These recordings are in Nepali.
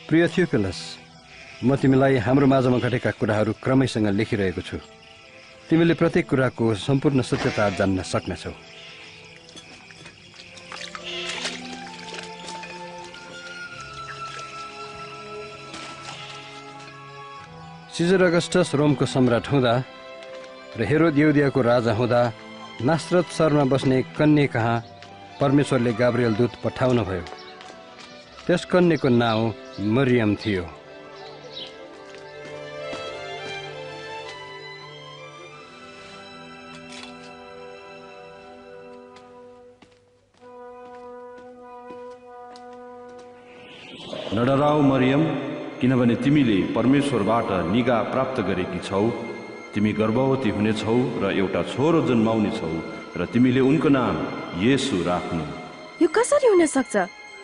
प्रिय थियोफिलस, म तिमीलाई हाम्रो माझमा घटेका कुराहरू क्रमैसँग लेखिरहेको छु। तिमीले प्रत्येक कुराको सम्पूर्ण सत्यता जान्न सक्नेछौ। सिजर अगस्टस रोमको सम्राट हुँदा र हेरोद यहुदियाको राजा हुँदा नासरत शहरमा बस्ने कन्या कहाँ परमेश्वरले गाब्रिएल दूत पठाउनु भयो। त्यस कन्याको नाउँ मरियम थियो। नडराऊ मरियम, किनभने तिमीले परमेश्वरबाट निगाह प्राप्त गरेकी छौ। तिमी गर्भवती हुनेछौ र एउटा छोरो जन्माउने छौ र तिमीले उनको नाम येशू राख्नु। यो कसरी हुन सक्छ?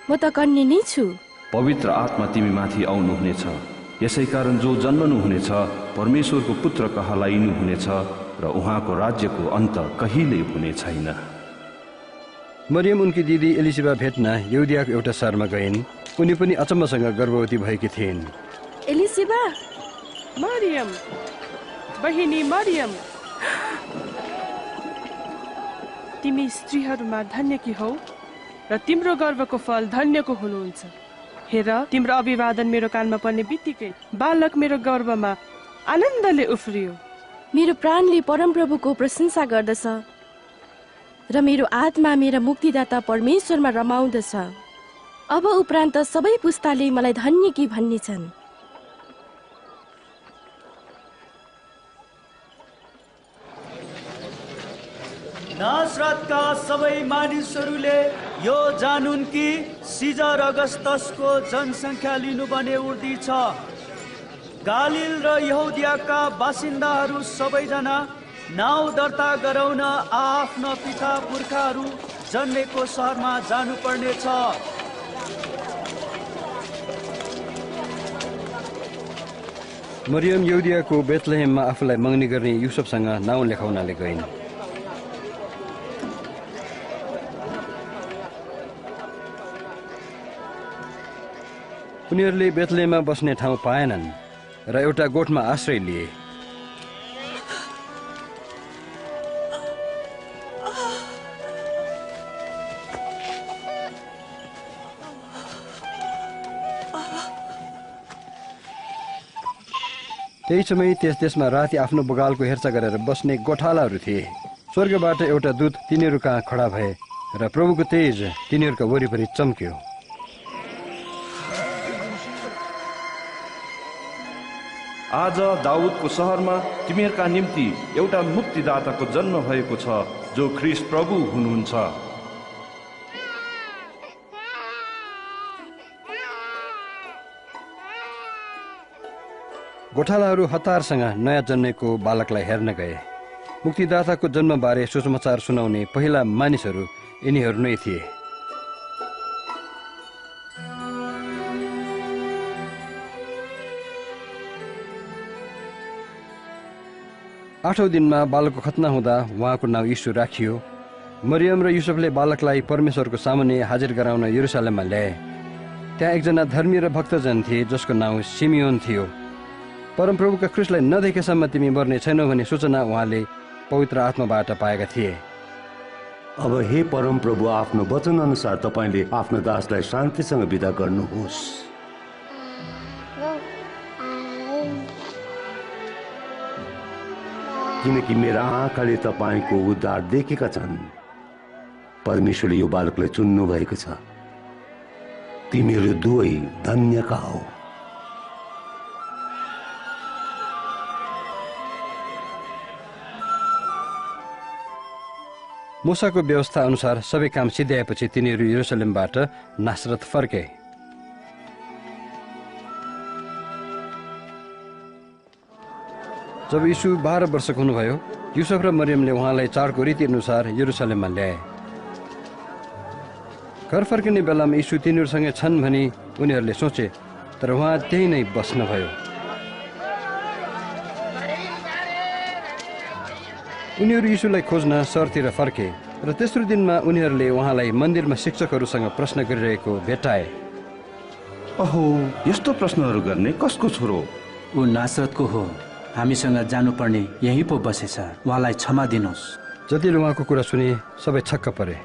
म त कन्या नै छु। पवित्र आत्मा तिमी माथि आउनुहुनेछ, यसै कारण जो जन्मनु हुनेछ परमेश्वरको पुत्र कहलाइनु हुनेछ र उहाँको राज्यको अन्त कहिल्यै हुने छैन। मरियम उनकी दिदी एलिसिबा भेट्न यहुदियाको एउटा शहरमा गइन्। उनी पनि अचम्मसँग गर्भवती भएकी थिइन्। एलिसिबा, मरियम, बहिनी मरियम, तिमी स्त्रीहरूमा धन्यकी हौ र तिम्रो गर्भको फल धन्यको हुनुहुन्छ। हेर, तिम्रो अभिवादन मेरो कानमा पर्ने बित्तिकै बालक मेरो गर्भमा आनन्दले उफ्रियो। मेरो प्राणले परमप्रभुको प्रशंसा गर्दछ र मेरो आत्मा मेरा मुक्तिदाता परमेश्वरमा रमाउँदछ। अब उपरान्त सबै पुस्ताले मलाई धन्यकी भन्नेछन्। नासरतका सबै मानिसहरूले यो जानुन् कि सिजर अगस्तसको जनसङ्ख्या लिनुपर्ने उर्दी छ। गालिल र यहुदियाका बासिन्दाहरू सबैजना नाउँ दर्ता गराउन आफ्ना पिता पुर्खाहरू जन्मेको सहरमा जानुपर्ने छ। मरियम यहुदियाको बेथलेहेममा आफूलाई मगनी गर्ने युसुफसँग नाउँ लेखाउनले गइन्। उनीहरूले बेथलेहेममा बस्ने ठाउँ पाएनन् र एउटा गोठमा आश्रय लिए। त्यही समय त्यस देशमा राति आफ्नो बगालको हेरचाह गरेर बस्ने गोठालाहरू थिए। स्वर्गबाट एउटा दूत तिनीहरू कहाँ खडा भए र प्रभुको तेज तिनीहरूका वरिपरि चम्क्यो। आज दाउदको सहरमा तिमीहरूका निम्ति एउटा मुक्तिदाताको जन्म भएको छ, जो ख्रीष्ट प्रभु हुनुहुन्छ। गोठालाहरू हतारसँग नयाँ जन्मेको बालकलाई हेर्न गए। मुक्तिदाताको जन्मबारे सुसमाचार सुनाउने पहिला मानिसहरू यिनीहरू नै थिए। आठौं दिनमा बालकको खतना हुँदा उहाँको नाउँ यीशु राखियो। मरियम र युसुफले बालकलाई परमेश्वरको सामुन्ने हाजिर गराउन यरुसलेममा ल्याए। त्यहाँ एकजना धर्मी र भक्तजन थिए जसको नाउँ सिमियोन थियो। परमप्रभुका ख्रीष्टलाई नदेखेसम्म तिमी मर्ने छैनौ भन्ने सूचना उहाँले पवित्र आत्माबाट पाएका थिए। अब हे परमप्रभु, आफ्नो वचन अनुसार तपाईँले आफ्नो दासलाई शान्तिसँग बिदा गर्नुहोस्। किनकि मेरा आँखाले तपाईँको उद्धार देखेका छन्। परमेश्वरले यो बालकलाई चुन्नु भएको छ। तिमीहरू दुवै धन्यका हौ। मूसाको व्यवस्था अनुसार सबै काम सिद्ध्याएपछि तिनीहरू यरुसलेमबाट नासरत फर्के। जब यीशु 12 वर्षको हुनुभयो, युसुफ र मरियमले उहाँलाई चाडको रीति अनुसार यरुसलेममा ल्याए। घर फर्किने बेलामा यीशु तिनीहरूसँगै छन् भनी उनीहरूले सोचे, तर उहाँ त्यही नै बस्नुभयो। उनीहरू यीशुलाई खोज्न सहरतिर फर्के र तेस्रो दिनमा उनीहरूले उहाँलाई मन्दिरमा शिक्षकहरूसँग प्रश्न गरिरहेको भेटाए। अहो, यस्तो प्रश्नहरू गर्ने कसको छोरो? ऊ नासरतको हो। हामीसँग जानुपर्ने यहीँ पो बसेछ। उहाँलाई क्षमा दिनुहोस्। जतिले उहाँको कुरा सुने सबै छक्क परे।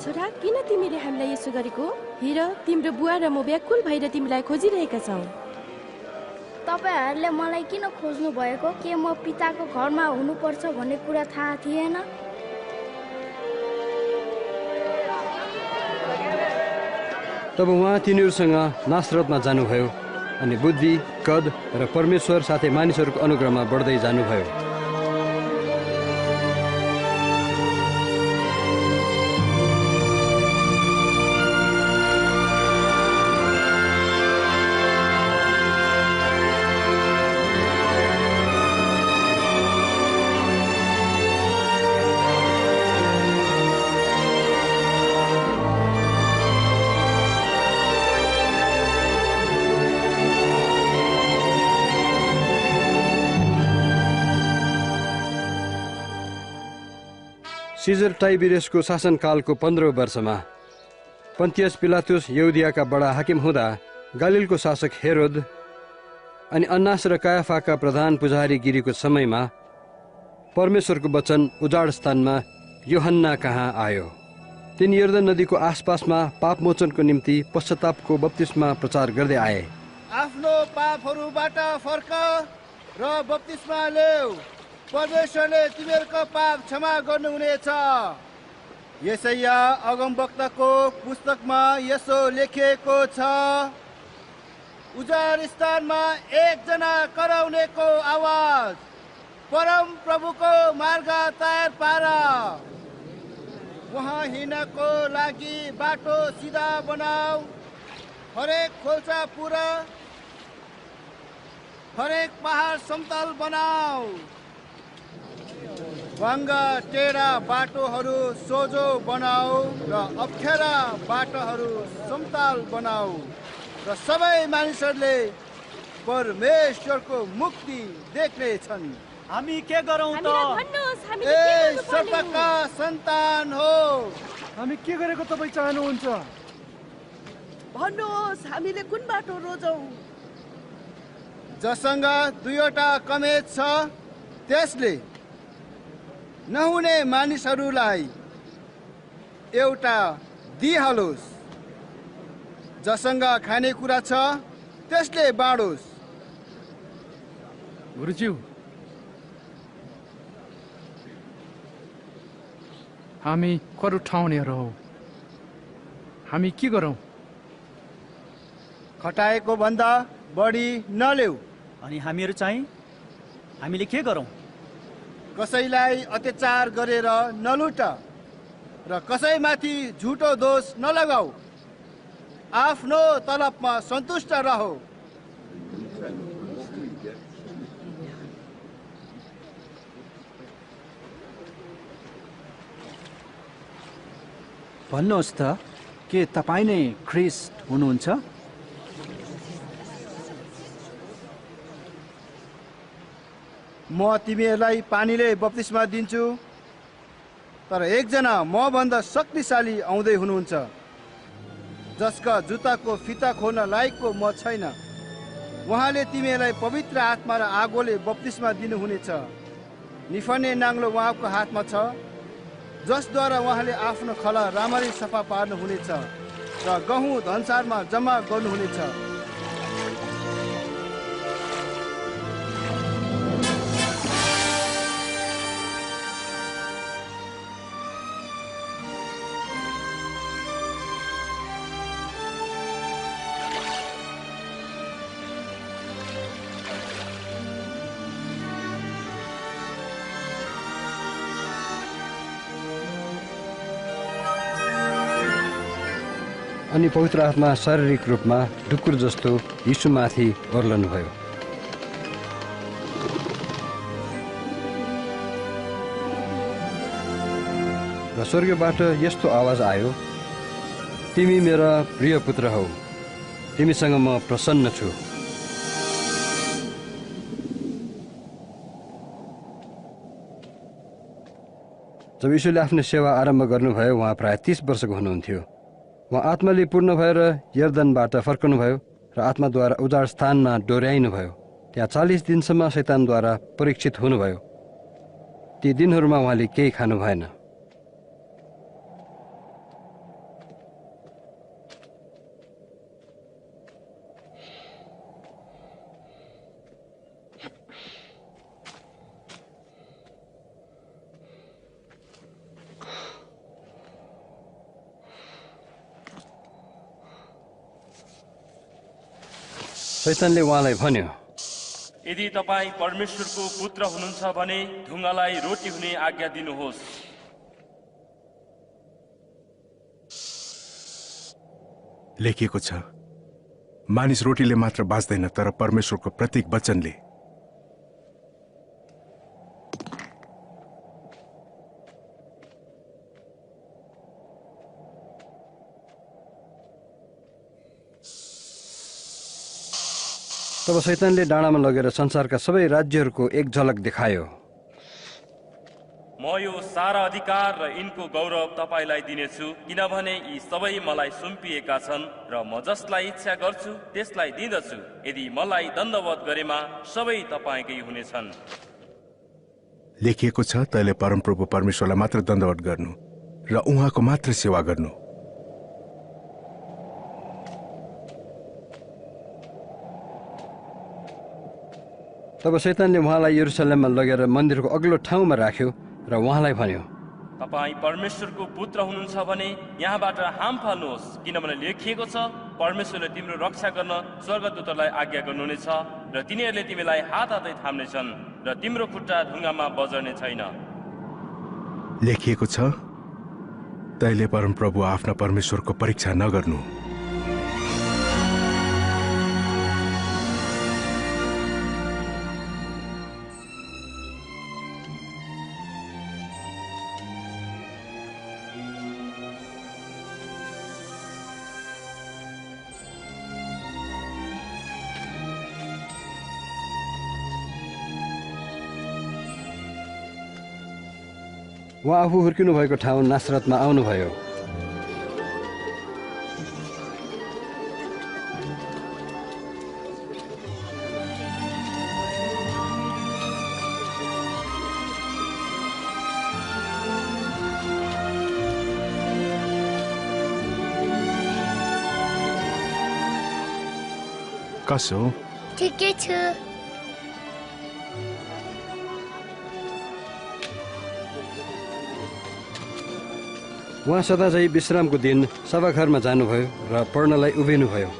छोरा, किन तिमीले हामीलाई यसो गरेको? हेर, तिम्रो बुवा र म व्याकुल भएर तिमीलाई खोजिरहेका छौँ। तपाईहरूले मलाई किन खोज्नु भएको? के म पिताको घरमा हुनुपर्छ भन्ने कुरा थाहा थिएन? तब उहाँ तिनीहरूसँग नासरतमा जानुभयो अनि बुद्धि, कद र परमेश्वर साथै मानिसहरूको अनुग्रहमा बढ्दै जानुभयो। सिजर टाइबिरियसको शासनकालको 15औं वर्षमा पन्तियस पिलातुस यहुदियाका बडा हाकिम हुँदा गालिलको शासक हेरोद अनि अन्नास र कायाफाका प्रधान पुजारीगिरीको समयमा परमेश्वरको वचन उजाड स्थानमा यूहन्ना कहाँ आयो। तिनी यर्दन नदीको आसपासमा पापमोचनको निम्ति पश्चातापको बप्तिस्मा प्रचार गर्दै आए। आफ्नो पापहरूबाट फर्क र बप्तिस्मा लेऊ, परमेश्वरले तिमीहरूको पाप क्षमा गर्नुहुनेछ। यशाया अगमवक्ताको पुस्तकमा यसो लेखिएको छ, उजाड स्थानमा एकजना कराउनेको आवाज, परम प्रभुको मार्ग तयार पार, उहाँ हिँड्नको लागि बाटो सिधा बनाऊ, हरेक खोल्सा पुरा, हरेक पहाड समतल बनाऊ, भाङ्गा टेढा बाटोहरू सोझो बनाऊ र अप्ठ्यारा बाटोहरू समतल बनाऊ, र सबै मानिसहरूले परमेश्वरको मुक्ति देख्नेछन्। हामी के गरौँ त? ए सर्पका सन्तान हो, हामी के गरेको तपाईँ चाहनुहुन्छ? भन्नुहोस्, हामीले कुन बाटो रोजौँ? जससँग दुईवटा कमेज छ त्यसले नहुने मानिसहरूलाई एउटा दिइहालोस्, जससँग खानेकुरा छ त्यसले बाँडोस्। गुरुज्यू, हामी कर उठाउनेहरू हौ, हामी के गरौँ? खटाएको भन्दा बढी नलेऊ। अनि हामीहरू चाहिँ हामीले के गरौँ? कसैलाई अत्याचार गरेर नलुट र कसैमाथि झुटो दोष नलगाऊ, आफ्नो तलबमा सन्तुष्ट रहो। भन्नुहोस् त, के तपाईँ नै ख्रिस्ट हुनुहुन्छ? म तिमीहरूलाई पानीले बप्तिस्मा दिन्छु, तर एकजना मभन्दा शक्तिशाली आउँदै हुनुहुन्छ, जसका जुत्ताको फिता खोल्न लायकको म छैन। उहाँले तिमीहरूलाई पवित्र आत्मा र आगोले बप्तिस्मा दिनुहुनेछ। निफाने नाङ्लो उहाँको हातमा छ, जसद्वारा उहाँले आफ्नो खला राम्ररी सफा पार्नुहुनेछ र गहुँ धनसारमा जम्मा गर्नुहुनेछ। अनि पवित्र आत्मा शारीरिक रूपमा ढुकुर जस्तो यीशुमाथि ओर्लनुभयो। र स्वर्गबाट यस्तो आवाज आयो, तिमी मेरा प्रिय पुत्र हौ, तिमीसँग म प्रसन्न छु। जब यीशुले आफ्नो सेवा आरम्भ गर्नुभयो उहाँ प्राय 30 वर्षको हुनुहुन्थ्यो। उहाँ आत्माले पूर्ण भएर यर्दनबाट फर्कनुभयो र आत्माद्वारा उजाड स्थानमा डोर्याइनुभयो। त्यहाँ 40 दिनसम्म शैतानद्वारा परीक्षित हुनुभयो। ती दिनहरूमा उहाँले केही खानु भएन। शैतानले उहाँलाई भन्यो, यदि तपाईँ परमेश्वरको पुत्र हुनुहुन्छ भने ढुङ्गालाई रोटी हुने आज्ञा दिनुहोस्। लेखिएको छ, मानिस रोटीले मात्र बाँच्दैन तर परमेश्वरको प्रत्येक वचनले। तब शैतानले डाँडामा लगेर संसारका सबै राज्यहरूको एक झलक देखायो। म यो सारा अधिकार र यिनको गौरव तपाईलाई दिनेछु, किनभने यी सबै मलाई सुम्पिएका छन् र म जसलाई इच्छा गर्छु त्यसलाई दिँदछु। यदि मलाई दण्डवत गरेमा सबै तपाईकै हुनेछन्। लेखिएको छ, तैले परमप्रभु परमेश्वरलाई मात्र दण्डवत गर्नु र उहाँको मात्र सेवा गर्नु। तब शैतानले उहाँलाई यरुशलेममा लगेर मन्दिरको अग्लो ठाउँमा राख्यो र उहाँलाई भन्यो, तपाईँ परमेश्वरको पुत्र हुनुहुन्छ भने यहाँबाट हाम फाल्नुहोस्, किनभने लेखिएको छ, परमेश्वरले तिम्रो रक्षा गर्न स्वर्गदूतलाई आज्ञा गर्नुहुनेछ र तिनीहरूले तिमीलाई हात हातै थाम्नेछन् र तिम्रो खुट्टा ढुङ्गामा बजर्ने छैन। लेखिएको छ, तैले परमप्रभु आफ्ना परमेश्वरको परीक्षा नगर्नु। उहाँ आफू हुर्किनु भएको ठाउँ नासरतमा आउनुभयो। कसो? ठिकै छु। उहाँ सदा चाहिँ विश्रामको दिन सभाघरमा जानुभयो र पढ्नलाई उभिनुभयो।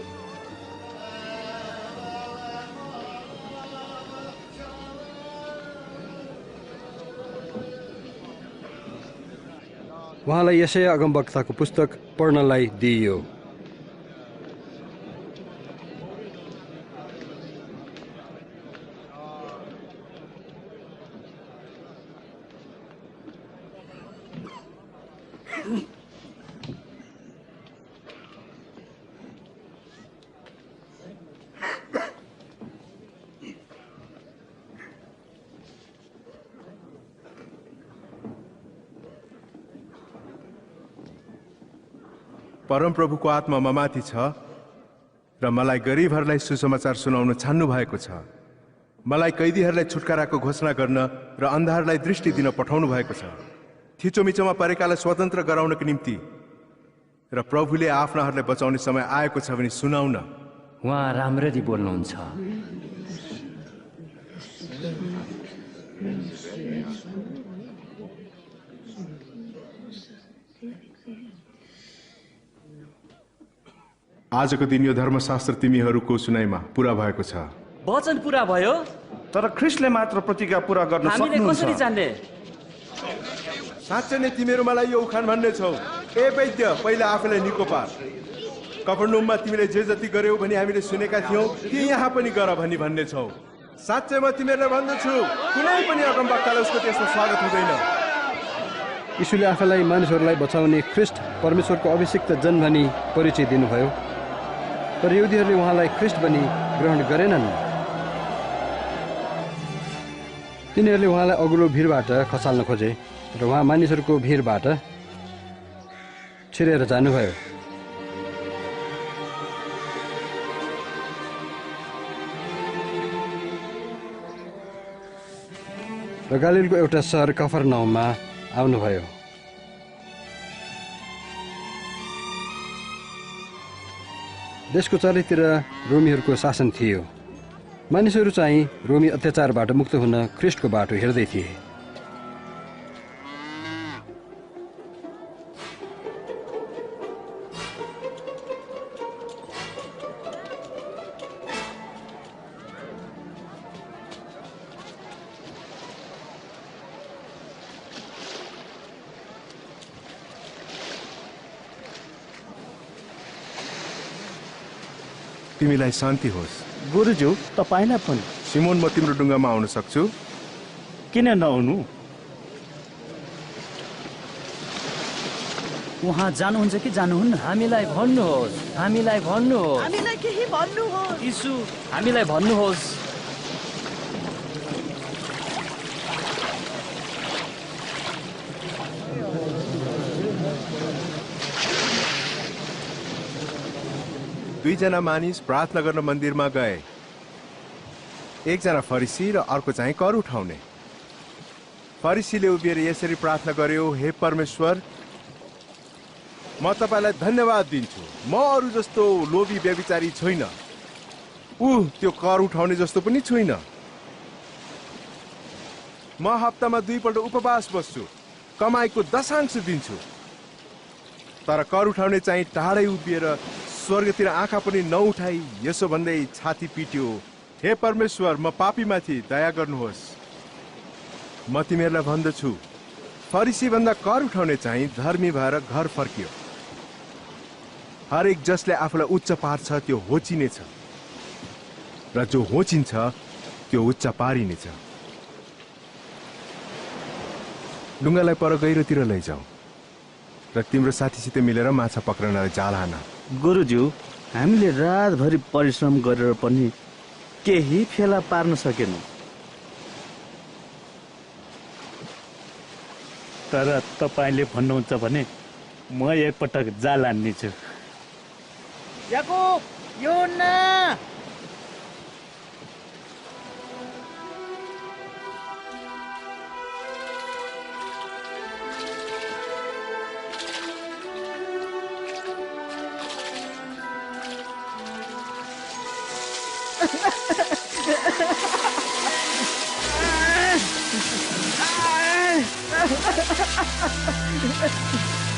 उहाँलाई यशाया अगमवक्ताको पुस्तक पढ्नलाई दिइयो। परमप्रभुको आत्मा ममाथि छ र मलाई गरिबहरूलाई सुसमाचार सुनाउन छान्नु भएको छ। मलाई कैदीहरूलाई छुटकाराको घोषणा गर्न र अन्धारलाई दृष्टि दिन पठाउनु भएको छ। थिचोमिचोमा परेकालाई स्वतन्त्र गराउनको निम्ति र प्रभुले आफ्नाहरूलाई बचाउने समय आएको छ भने सुनाउन। उहाँ राम्ररी बोल्नुहुन्छ। आजको दिन यो धर्मशास्त्र तिमीहरूको सुनाइमा पूरा भएको छ। वचन पूरा भयो, तर ख्रिस्टले मात्र प्रतिज्ञा पूरा गर्न हामीले कसरी जान्ने? साँच्चै नै तिमीहरू मलाई यो उखान भन्ने छौ, ए वैद्य पहिला आफैलाई निको पार। कफरनहुममा तिमीले जे जति गर्यौ भनी हामीले सुनेका थियौँ ती यहाँ पनि गर भनी भन्ने छौ। साँच्चै म तिमीहरूलाई भन्दछु, कुनै पनि अगमवक्ताले उसको त्यसमा स्वागत हुँदैन। यीशुले आफैलाई मानिसहरूलाई बचाउने ख्रिस्ट परमेश्वरको अभिषिक्त जन भनी परिचय दिनुभयो, तर यहुदीहरूले उहाँलाई ख्रिस्ट भनी ग्रहण गरेनन्। तिनीहरूले उहाँलाई अग्लो भिडबाट खसाल्न खोजे र उहाँ मानिसहरूको भिडबाट छिरेर जानुभयो। र गालिलको एउटा सहर कफरनहुममा आउनुभयो। देशको चारैतिर रोमीहरूको शासन थियो। मानिसहरू चाहिँ रोमी अत्याचारबाट मुक्त हुन ख्रिस्टको बाटो हेर्दै थिए। तिमीलाई शान्ति होस्। गुरुज्यू, तपाईँलाई पनि। सिमोन, म तिम्रो डुङ्गामा आउन सक्छु? किन नआउनु? उहाँ जानुहुन्छ कि जानुहुन्न? हामीलाई भन्नुहोस्, हामीलाई भन्नुहोस्। हामीलाई केही भन्नुहोस्। यीशु, हामीलाई भन्नुहोस्। दुईजना मानिस प्रार्थना गर्न मन्दिरमा गए। एकजना फरिसी र अर्को चाहिँ कर उठाउने। फरिसीले उभिएर यसरी प्रार्थना गर्यो, हे परमेश्वर, म तपाईलाई धन्यवाद दिन्छु। म अरू जस्तो लोभी व्यभिचारी छैन, त्यो कर उठाउने जस्तो पनि छैन। म हप्तामा 2 पल्ट उपवास बस्छु, कमाईको 10% दिन्छु। तर कर उठाउने चाहिँ टाढै उभिएर स्वर्गतिर आँखा पनि नउठाई यसो भन्दै छाती पिट्यो, हे परमेश्वर, म पापीमाथि दया गर्नुहोस्। म तिमीहरूलाई भन्दछु, फरिसी भन्दा कर उठाउने चाहिँ धर्मी भएर घर फर्कियो। हरेक जसले आफूलाई उच्च पार्छ त्यो होचिनेछ, र जो होचिन्छ त्यो उच्च पारिनेछ। डुङ्गालाई पर गहिरोतिर लैजाऊ र तिम्रो साथीसित मिलेर माछा पक्रनलाई जाल हान। गुरुज्यू, हामीले रातभरि परिश्रम गरेर पनि केही फेला पार्न सकेनौँ। तर तपाईँले भन्नुहुन्छ भने म एकपटक जाल हान्नेछु। याकुब, योना,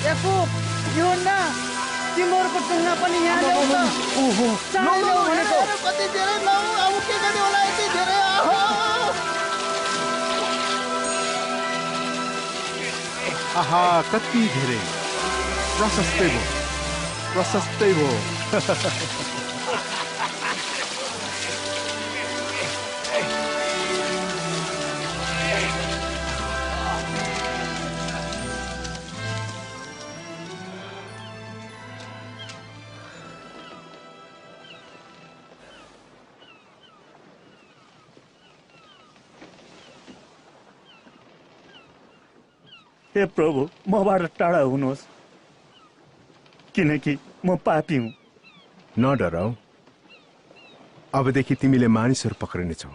याकुब, योना, तिमीहरूको टुङ्गा पनि यहाँ ल्याऊ त। कति धेरै लाऊ, अब के गर्ने होला यति धेरै? आहा, कति धेरै प्रशस्तै भयो, प्रशस्तै भयो। हे प्रभु, मबाट टाढा हुनुहोस्, किनकि म पापी हुँ। नडराऊ, अबदेखि तिमीले मानिसहरू पक्रिनेछौ।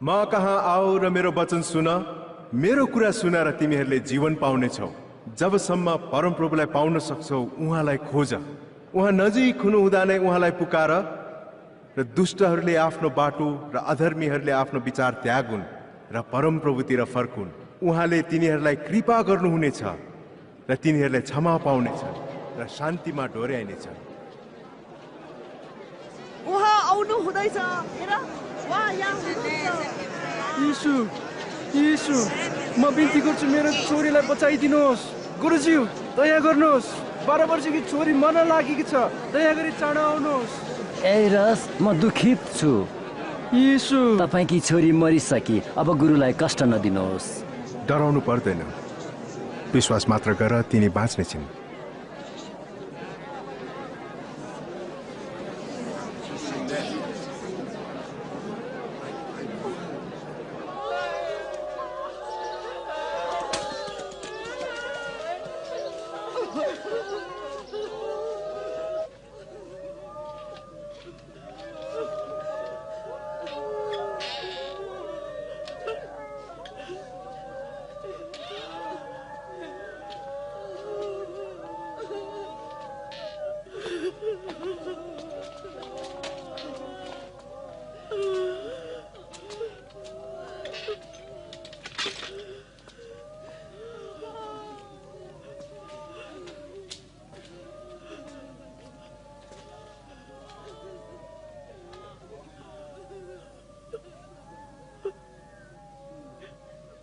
म कहाँ आऊ र मेरो वचन सुन, मेरो कुरा सुन र तिमीहरूले जीवन पाउनेछौ। जबसम्म परमप्रभुलाई पाउन सक्छौ उहाँलाई खोज। उहाँ नजिक हुनुहुँदा नै उहाँलाई पुकार र दुष्टहरूले आफ्नो बाटो र अधर्मीहरूले आफ्नो विचार त्यागुन् र परमप्रभुतिर फर्कुन्। उहाँले तिनीहरूलाई कृपा गर्नुहुनेछ र तिनीहरूले क्षमा पाउनेछ र शान्तिमा डोर्याइनेछ। उहाँ आउनु हुँदैछ, हेर, उहाँ यहाँ हुनुहुन्छ। यीशु, यीशु, म बिन्ती गर्छु, मेरो छोरीलाई बचाइदिनुहोस्। गुरुज्यू, दया गर्नुहोस्, 12 वर्षकी छोरी मर्न लागेकी छ, दया गरी चाँडो आउनुहोस्। एरस, म दुखित छु। यीशु, तपाईँकी छोरी मरिसकी, अब गुरुलाई कष्ट नदिनुहोस्। डराउनु पर्दैन, विश्वास मात्र गर, तिनी बाँच्नेछिन्।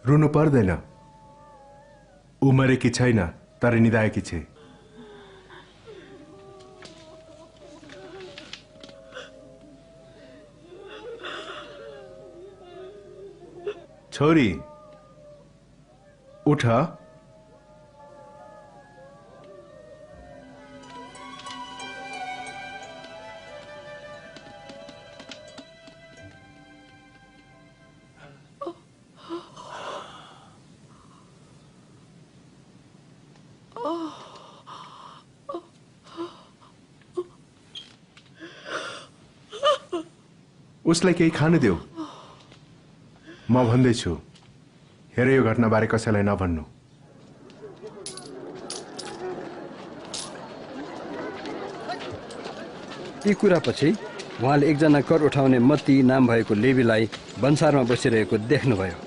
रुनु पर्दैन। ऊ मरेकी छैन, तर निदाएकी छे। छोरी उठ। उसलाई केही खान देऊ। म भन्दैछु, हेर यो घटनाबारे कसैलाई नभन्नु। यी कुरापछि उहाँले एकजना कर उठाउने मत्ती नाम भएको लेवीलाई भन्सारमा बसिरहेको देख्नुभयो।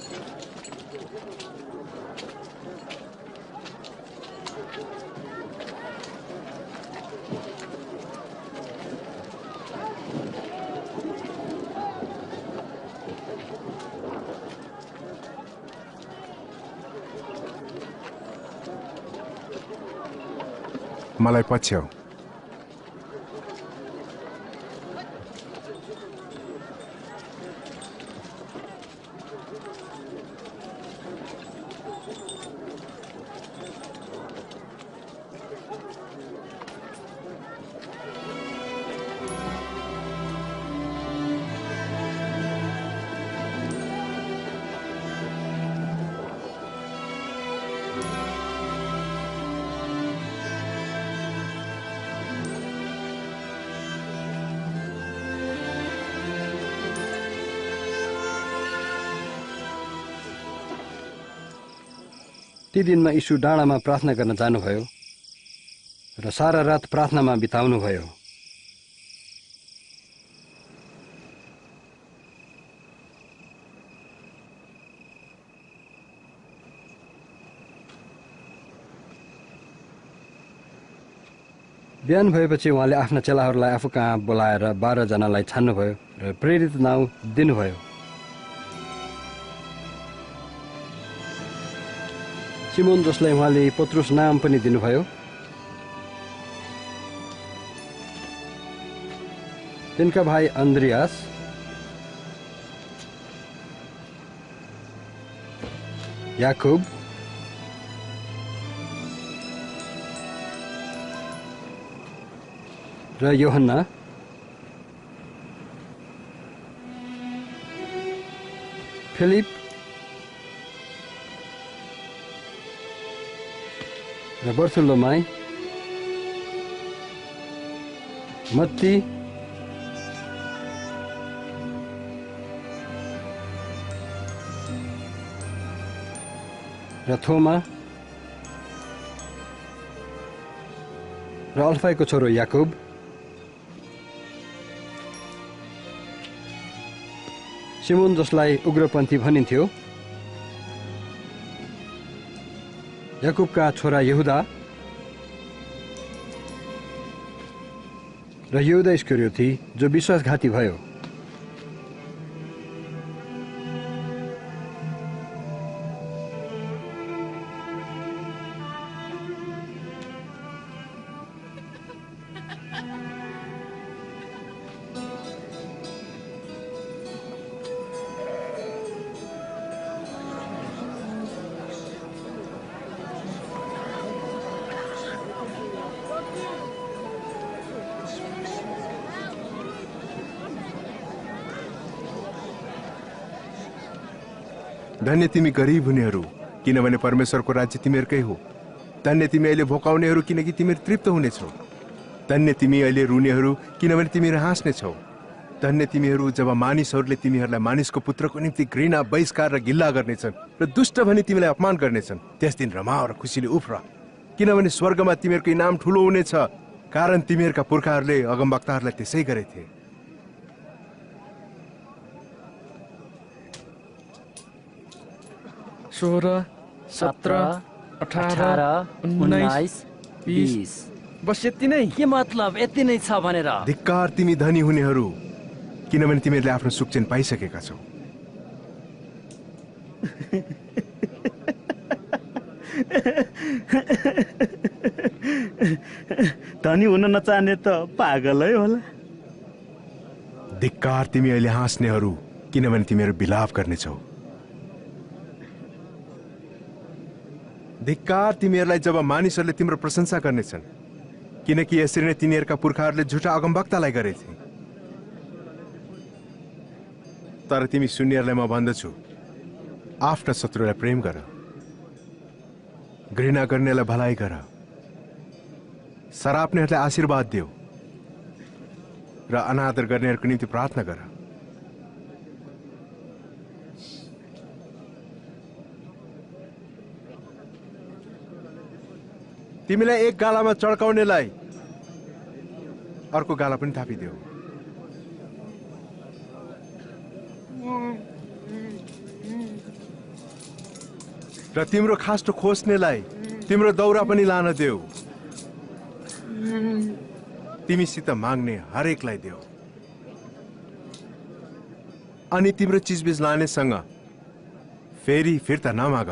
मलाई पछ्याउ। ती दिनमा यीशु डाँडामा प्रार्थना गर्न जानुभयो र सारा रात प्रार्थनामा बिताउनुभयो। बिहान भएपछि उहाँले आफ्ना चेलाहरूलाई आफू कहाँ बोलाएर 12 जनालाई छान्नुभयो र प्रेरित नाउँ दिनुभयो। सिमोन, जसलाई उहाँले पत्रुस नाम पनि दिनुभयो, तिनका भाइ अन्द्रियास, याकुब, र योहन्ना, फिलिप र बर्थोलोमाई, मत्ती, र थोमा, र अल्फाईको छोरो याकुब, सिमोन जसलाई उग्रपन्थी भनिन्थ्यो, याकुबका छोरा यहुदा र यहुदा इस्करियोती जो विश्वासघाती भयो। धन्य तिमी गरिब हुनेहरू, किनभने परमेश्वरको राज्य तिमीहरूकै हो। धन्य तिमी अहिले भोकाउनेहरू, किनकि तिमीहरू तृप्त हुनेछौ। धन्य तिमी अहिले रुनेहरू, किनभने तिमीहरू हाँस्नेछौ। धन्य तिमीहरू जब मानिसहरूले तिमीहरूलाई मानिसको पुत्रको निम्ति घृणा, बहिष्कार र गिल्ला गर्नेछन् र दुष्ट भनी तिमीलाई अपमान गर्नेछन्, त्यस दिन रमाओ र खुसीले उफ्र, किनभने स्वर्गमा तिमीहरूको इनाम ठुलो हुनेछ, कारण तिमीहरूका पुर्खाहरूले अगमवक्ताहरूलाई त्यसै गरेथे। सोह्र, 17, 18, 19, 20। बस यति नै? के मतलब यति नै छ भनेर? धिक्कार तिमी धनी हुनेहरू, किनभने तिमीहरूले आफ्नो सुखचैन पाइसकेका छौ। धनी हुन नचाहने त पागलै होला। धिक्कार तिमी अहिले हाँस्नेहरू, किनभने तिमीहरू विलाप गर्नेछौ। धिक्कार तिमीहरूलाई जब मानिसहरूले तिम्रो प्रशंसा गर्नेछन्, किनकि यसरी नै तिनीहरूका पुर्खाहरूले झुटा अगमवक्तालाई गरेथे। तर तिमी सुन्नेहरूलाई म भन्दछु, आफ्ना शत्रुलाई प्रेम गर, घृणा गर्नेलाई भलाइ गर, सराप्नेहरूलाई आशीर्वाद देऊ र अनादर गर्नेहरूको निम्ति प्रार्थना गर। तिमीलाई एक गालामा चड्काउनेलाई अर्को गाला पनि थापिदेऊ, र तिम्रो खास्टो खोज्नेलाई तिम्रो दौरा पनि लान देऊ। तिमीसित माग्ने हरेकलाई देऊ, अनि तिम्रो चिजबिज लानेसँग फेरि फिर्ता नमाग।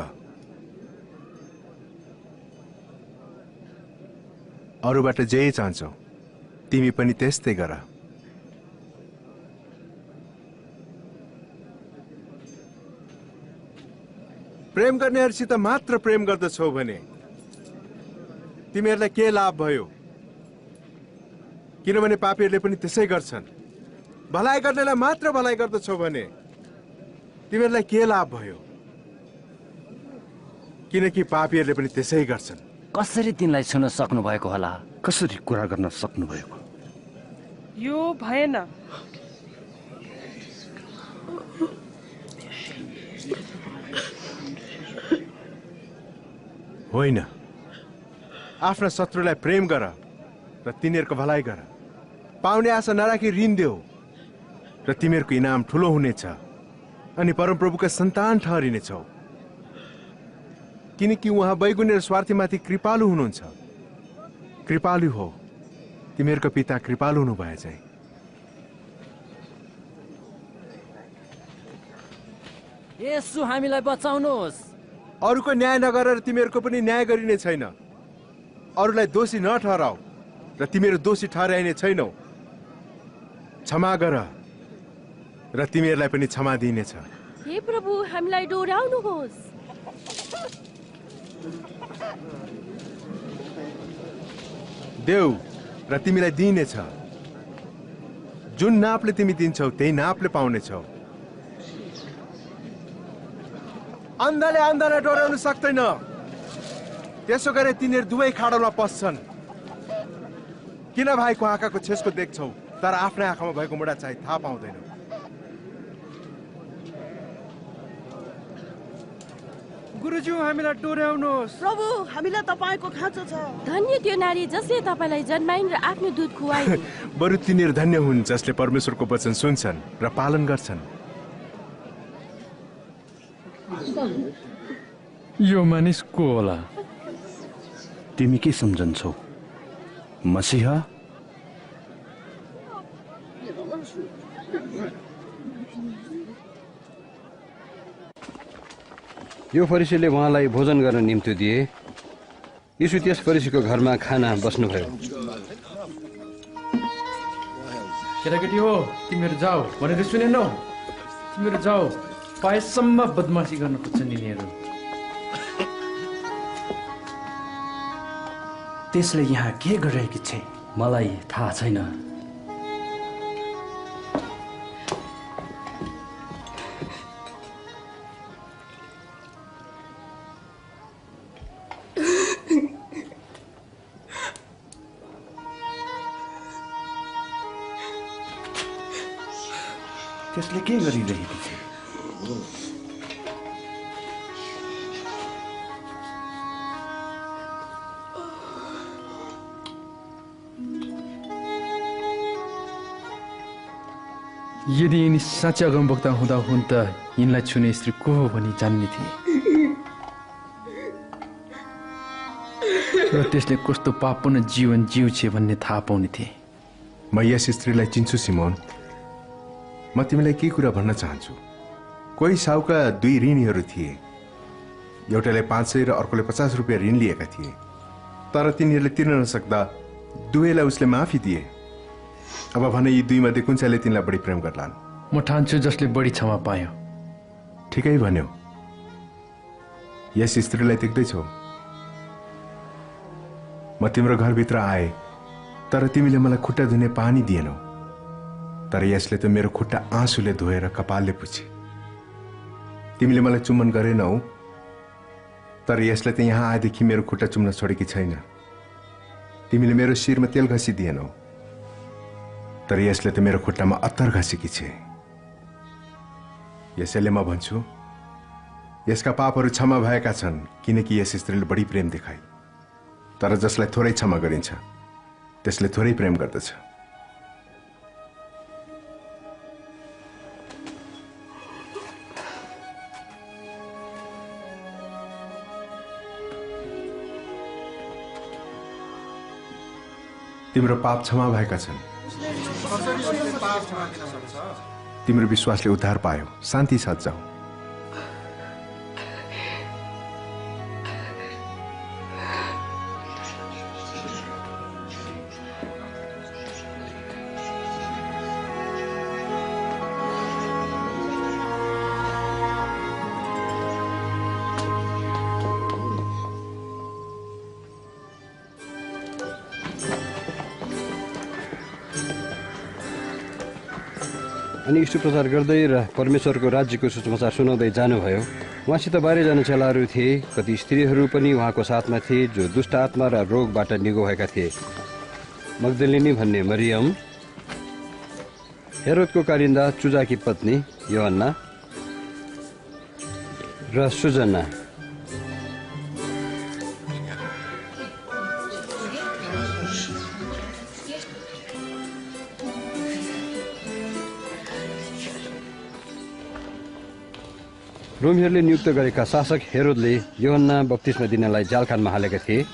अरूबाट जे चाहन्छौ तिमी पनि त्यस्तै गर। प्रेम गर्नेहरूसित मात्र प्रेम गर्दछौ भने तिमीहरूलाई के लाभ भयो? किनभने पापीहरूले पनि त्यसै गर्छन्। भलाइ गर्नेलाई मात्र भलाइ गर्दछौ भने तिमीहरूलाई के लाभ भयो? किनकि पापीहरूले पनि त्यसै गर्छन्। कसरी तिनलाई छुन सक्नु भएको होला? कसरी कुरा गर्न सक्नु भएको? यो भएन। होइन, आफ्ना शत्रुलाई प्रेम गर र तिनीहरूको भलाइ गर। पाउने आशा नराखी ऋण देऊ र तिमीहरूको इनाम ठुलो हुनेछ, अनि परमप्रभुका सन्तान ठहरिनेछौ, किनकि उहाँ बैगुनी र स्वार्थीमाथि कृपालु हुनुहुन्छ। कृपालु हो, तिमीहरूको पिता कृपालु हुनु भए चाहिँ। येशू हामीलाई बचाउनुहोस्। अरूको न्याय नगरेर तिमीहरूको पनि न्याय गरिने छैन। अरूलाई दोषी नठहराऊ र तिमीहरू दोषी ठहराइने छैनौ। क्षमा गर र तिमीहरूलाई पनि क्षमा दिइनेछ। हे प्रभु, हामीलाई डोराउनुहोस्। देऊ र तिमीलाई दिइनेछ। जुन नापले तिमी दिन्छौ त्यही नापले पाउनेछौ। अन्धले अन्धलाई डराउन सक्दैन, त्यसो गरे तिनीहरू दुवै खाडलमा पस्छन्। किन भाइको आँखाको छेसको देख्छौ तर आफ्नै आँखामा भएको मुढा चाहिँ थाहा पाउँदैन? गुरुज्यू, हामीलाई डोर्याउनुहोस्। प्रभु, हामीलाई तपाईँको खाँचो छ। धन्य त्यो नारी जसले तपाईँलाई जन्माइन् र आफ्नो दुध खुवाइन्। बरु तिनीहरू धन्य हुन् जसले परमेश्वरको वचन सुन्छन् र पालन गर्छन्। यो मानिस को होला? तिमी के सम्झन्छौ? मसीहा? यो फरिसीले उहाँलाई भोजन गर्न निम्ति दिए। यीशु त्यस फरिसीको घरमा खाना बस्नुभयो। केटाकेटी हो, तिमीहरू जाऊ भनेर सुनेनौ? तिमीहरू जाऊ, पाएसम्म बदमासी गर्न खोज्छन् यिनीहरू। त्यसले यहाँ के गरिरहेकी छे? मलाई थाहा छैन। त्यसले के गरिरहेकी थिए? यदि यिनी साँच्चै अगमवक्ता हुँदा हुन् त यिनलाई छुने स्त्री को हो भनी जान्ने थिए र त्यसले कस्तो पापपूर्ण जीवन जिउँछे भन्ने थाहा पाउने थिए। म यस स्त्रीलाई चिन्छु सिमोन। म तिमीलाई के कुरा भन्न चाहन्छु। कोही साहुका 2 ऋणीहरू थिए। एउटाले 500 र अर्कोले 50 रुपियाँ ऋण लिएका थिए। तर तिनीहरूले तिर्न नसक्दा दुवैलाई उसले माफी दिए। अब भने यी 2 मध्ये कुन चाहिँले तिनलाई बढी प्रेम गर्लान्? म ठान्छु जसले बढी क्षमा पायो। ठिकै भन्यो। यस स्त्रीलाई देख्दैछौ? म तिम्रो घरभित्र आए तर तिमीले मलाई खुट्टा धुने पानी दिएनौ। तर यसले त मेरो खुट्टा आँसुले धोएर कपालले पुछे। तिमीले मलाई चुम्बन गरेनौ तर यसले त यहाँ आएदेखि मेरो खुट्टा चुम्न छोडेकी छैन। तिमीले मेरो शिरमा तेल घसिदिएनौ तर यसले त मेरो खुट्टामा अत्तर घसेकी छे। यसैले म भन्छु यसका पापहरू क्षमा भएका छन् किनकि यस स्त्रीले बढी प्रेम देखाए। तर जसलाई थोरै क्षमा गरिन्छ त्यसले थोरै प्रेम गर्दछ। तिम्रो पाप क्षमा भएका छन्। तिम्रो विश्वासले उद्धार पायो। शान्ति साथ जाऊ। अनि सुप्रचार गर्दै र परमेश्वरको राज्यको सुसमाचार सुनाउँदै जानुभयो। उहाँसित 12जना चेलाहरू थिए। कति स्त्रीहरू पनि उहाँको साथमा थिए जो दुष्ट आत्मा र रोगबाट निगो भएका थिए। मग्दलिनी भन्ने मरियम, हेरोदको कारिन्दा चुजाकी पत्नी योहन्ना र सुजना। रोमीहरूले नियुक्त गरेका शासक हेरोदले योहन्ना बप्तिस्मा दिनलाई जालखानमा हालेका थिए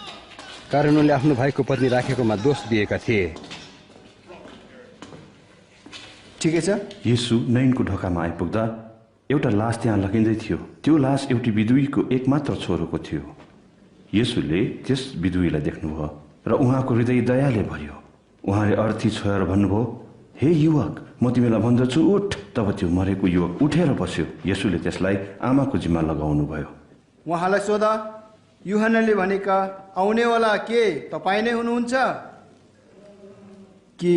कारण उनले आफ्नो भाइको पत्नी राखेकोमा दोष दिएका थिए। ठिकै छ। येशू नैनको ढोकामा आइपुग्दा एउटा लास त्यहाँ लगिँदै थियो। त्यो लास एउटी विधुवीको एकमात्र छोरोको थियो। येशूले त्यस विधुवीलाई देख्नुभयो र उहाँको हृदय दयाले भरियो। उहाँले अर्थी छोएर भन्नुभयो, हे युवक, म तिमीलाई भन्दछु उठ। तब त्यो मरेको युवक उठेर बस्यो। येशूले त्यसलाई आमाको जिम्मा लगाउनु भयो। उहाँलाई सोधा, यूहन्नाले भनेका आउनेवाला के तपाईँ नै हुनुहुन्छ कि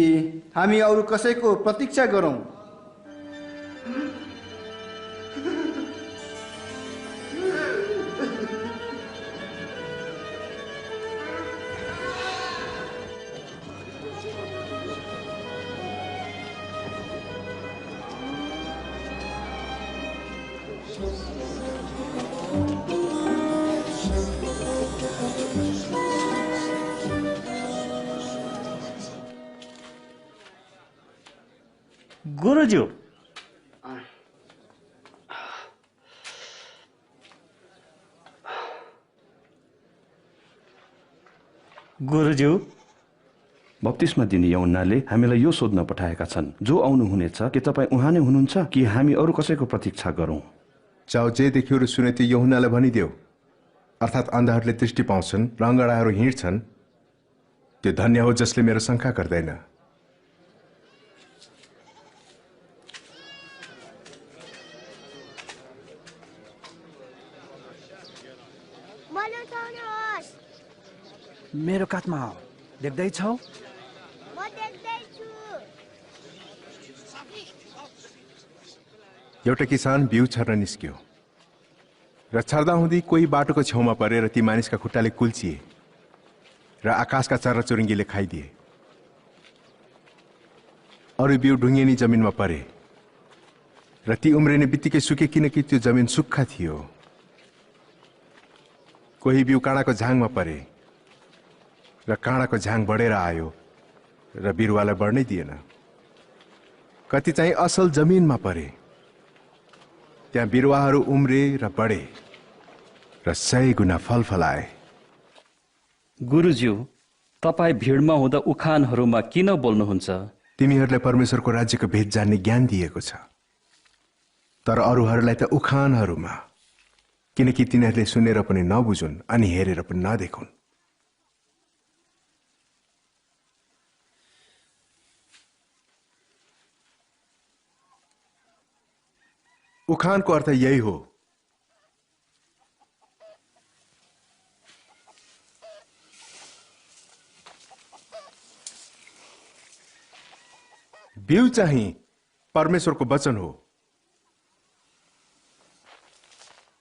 हामी अरू कसैको प्रतीक्षा गरौँ? गुरुज्यू, गुरुज्यू, बप्तिस्मा दिने यूहन्नाले हामीलाई यो सोध्न पठाएका छन्, जो आउनु हुनेछ के तपाईँ उहाँ नै हुनुहुन्छ कि हामी अरू कसैको प्रतीक्षा गरौँ? चाउ जे देख्यो र सुने त्यो यूहन्नालाई भनिदेऊ। अर्थात् अन्धाहरूले दृष्टि पाउँछन् र अङ्गडाहरू हिँड्छन्। त्यो धन्य हो जसले मेरो शङ्का गर्दैन। मेरो काखमा हो, देख्दैछौ? एउटा किसान बिउ छर्न निस्क्यो र छर्दा हुँदै कोही बाटोको छेउमा परेर ती मानिसका खुट्टाले कुल्चिए र आकाशका चराचुरुङ्गीले खाइदिए। अरू बिउ ढुङ्गेनी जमिनमा परे र ती उम्रिने बित्तिकै सुके किनकि त्यो जमिन सुक्खा थियो। कोही बिउ काँडाको झाङमा परे र काँडाको झाङ बढेर आयो र बिरुवालाई बढ्नै दिएन। कति चाहिँ असल जमिनमा परे, त्यहाँ बिरुवाहरू उम्रे र बढे र 100 गुना फल फलाए। गुरुज्यू, तपाईँ भिडमा हुँदा उखानहरूमा किन बोल्नुहुन्छ? तिमीहरूलाई परमेश्वरको राज्यको भेद जान्ने ज्ञान दिएको छ, तर अरूहरूलाई त उखानहरूमा, किनकि तिनीहरूले सुनेर पनि नबुझुन् अनि हेरेर पनि नदेखुन्। उखानको अर्थ यही हो। बिउ चाहिँ परमेश्वरको वचन हो।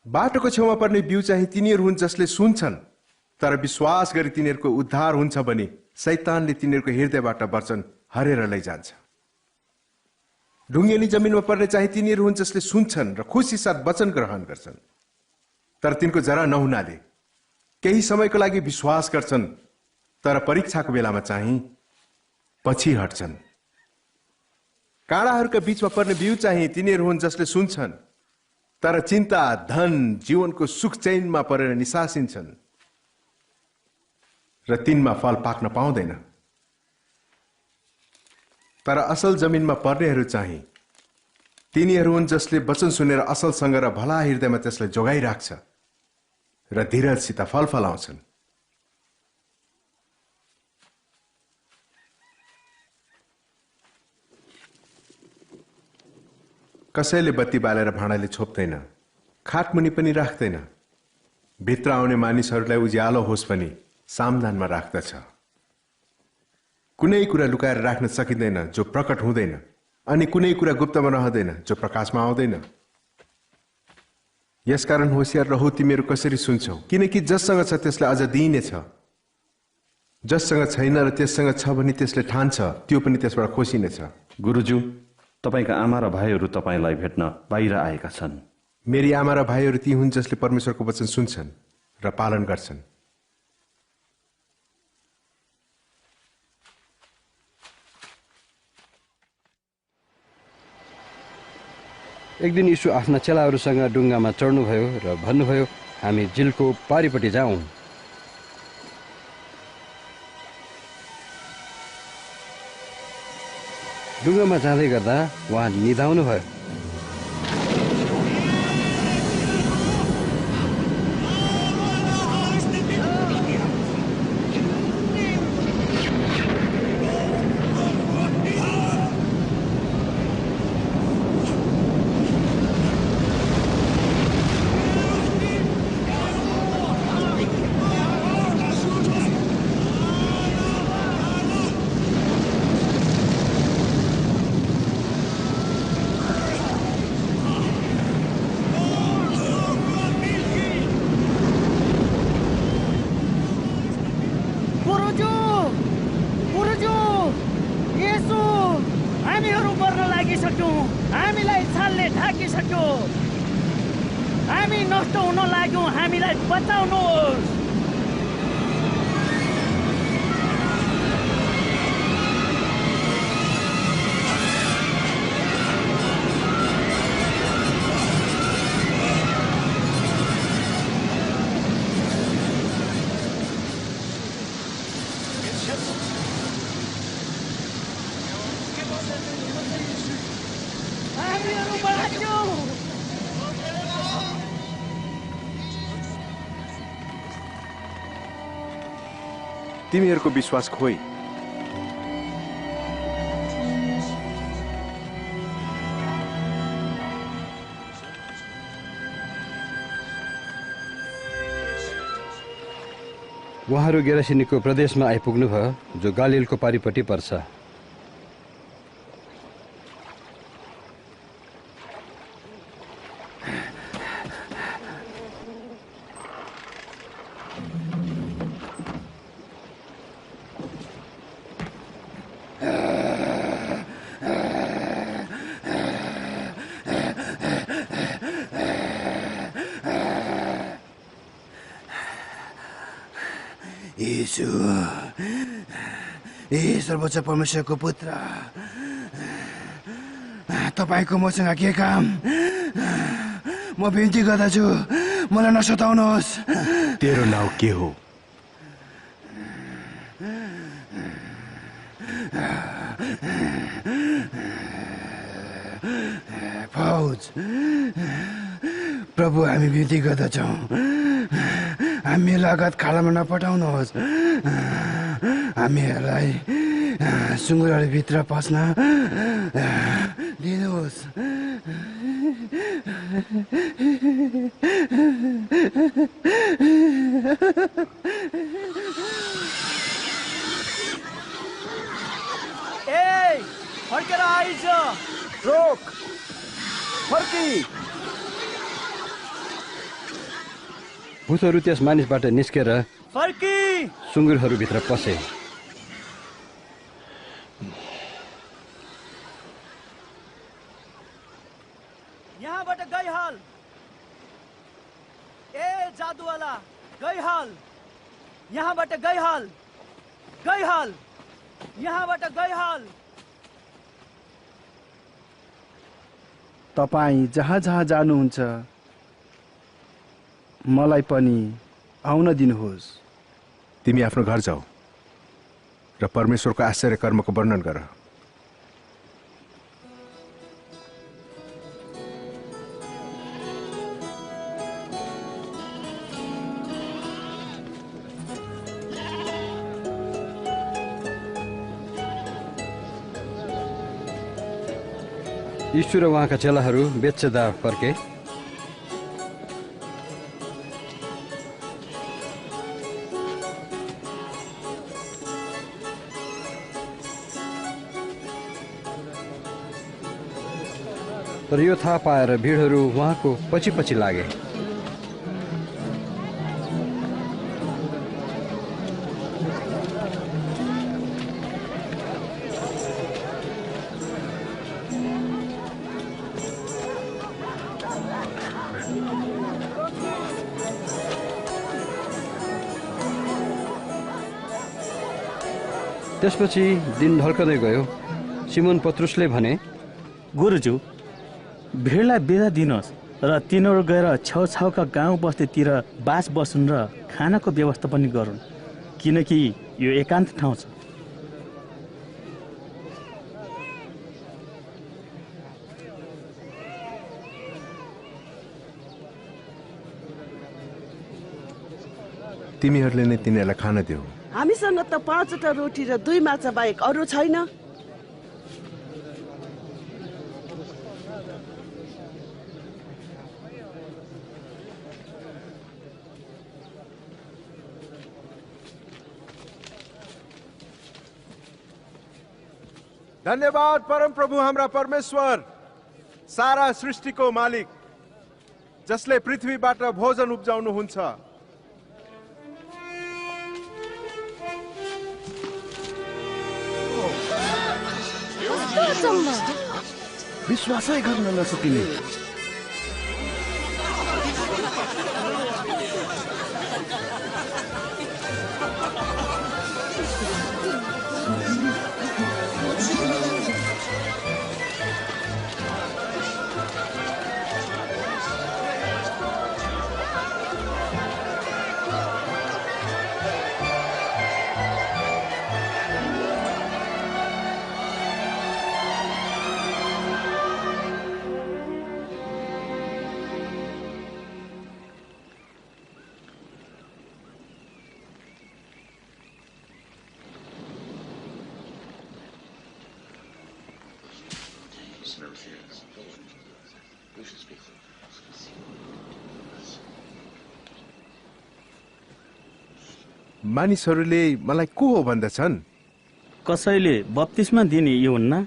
बाटोको छेउमा पर्ने बिउ चाहिँ तिनीहरू हुन् जसले सुन्छन् तर विश्वास गरी तिनीहरूको उद्धार हुन्छ भने शैतानले तिनीहरूको हृदयबाट वचन हरेर लैजान्छ। ढुङ्गेनी जमिनमा पर्ने चाहिँ तिनीहरू हुन् जसले सुन्छन् र खुसी साथ वचन ग्रहण गर्छन्, तर तिनको जरा नहुनाले केही समयको लागि विश्वास गर्छन्, तर परीक्षाको बेलामा चाहिँ पछि हट्छन्। काँडाहरूका बीचमा पर्ने बिउ चाहिँ तिनीहरू हुन् जसले सुन्छन्, तर चिन्ता, धन, जीवनको सुख चैनमा परेर निसासिन्छन् र तिनमा फल पाक्न पाउँदैन। तर असल जमिनमा पर्नेहरू चाहिँ तिनीहरू हुन् जसले वचन सुनेर असलसँग र भला हृदयमा त्यसलाई जोगाइराख्छ र धीरजसित फल फलाउँछन्। कसैले बत्ती बालेर भाँडाले छोप्दैन, खाटमुनि पनि राख्दैन, भित्र आउने मानिसहरूलाई उज्यालो होस् पनि सामदानमा राख्दछ। कुनै कुरा लुकाएर राख्न सकिँदैन जो प्रकट हुँदैन, अनि कुनै कुरा गुप्तमा रहँदैन जो प्रकाशमा आउँदैन। यसकारण होशियार रहौ, तिमीहरू कसरी सुन्छौ, किनकि जससँग छ त्यसलाई अझ दिइनेछ, जससँग छैन र त्यससँग छ भने त्यसले ठान्छ त्यो पनि त्यसबाट खोसिनेछ। गुरुज्यू, तपाईका आमा र भाइहरू तपाईलाई भेट्न बाहिर आएका छन्। मेरी आमा र भाइहरू ती हुन् जसले परमेश्वरको वचन सुन्छन् र पालन गर्छन्। एक दिन यीशु आफ्ना चेलाहरूसँग डुङ्गामा चढ्नुभयो र भन्नुभयो, हामी झिलको पारिपट्टि जाउँ। डुङ्गामा जाँदै गर्दा उहाँ निदाउनुभयो। तिमीहरूको विश्वास खोइ। उहाँहरू गेरासिनीको प्रदेशमा आइपुग्नुभयो जो गालिलको पारिपट्टि पर्छ। येशू, ए सर्वोच्च परमेश्वरको पुत्र, तपाईँको मसँग के काम? म बिन्ती गर्दछु, मलाई नसताउनुहोस्। तेरो नाउँ के हो? फौज। प्रभु, हामी बिन्ती गर्दछौँ, हामी लागत खालामा नपठाउनुहोस्। हामीहरूलाई सुँगुरहरूभित्र पस्न दिनुहोस्। ए, फर्केर आइज। रोक, फर्की। भूतहरू त्यस मानिसबाट निस्केर फर्की सुँगुरहरूभित्र पसे। यहाँबाट गइहाल। ए जादुवाला, गइहाल। यहाँबाट गइहाल, गइहाल। यहाँबाट गइहाल। तपाईँ जहाँ जहाँ जानुहुन्छ मलाई पनि आउन दिनुहोस्। तिमी आफ्नो घर जाऊ र परमेश्वरको आश्चर्य कर्मको वर्णन गर। यीशु र उहाँका चेलाहरू बेत्सेदा फर्के। तर यो थाहा पाएर भिडहरू उहाँको पछि पछि लागे। त्यसपछि दिन ढल्कदै गयो। सिमोन पत्रुसले भने, गुरुज्यू, भिडलाई बिदा दिनुहोस् र तिनीहरू गएर छेउछाउका गाउँ बस्तीतिर बास बसुन् र खानाको व्यवस्था पनि गरून्, किनकि यो एकान्त ठाउँ छ। तिमीहरूले नै तिनीहरूलाई खाना देऊ। हामीसँग त 5वटा रोटी र 2 माछा बाहेक अरू छैन। धन्यवाद परमप्रभु हाम्रा परमेश्वर, सारा सृष्टिको मालिक, जसले पृथ्वीबाट भोजन उब्जाउनुहुन्छ। विश्वासै गर्न नसकिने। मानिसहरूले मलाई को हो भन्दछन्? कसैले बप्तिस्मा दिने यूहन्ना,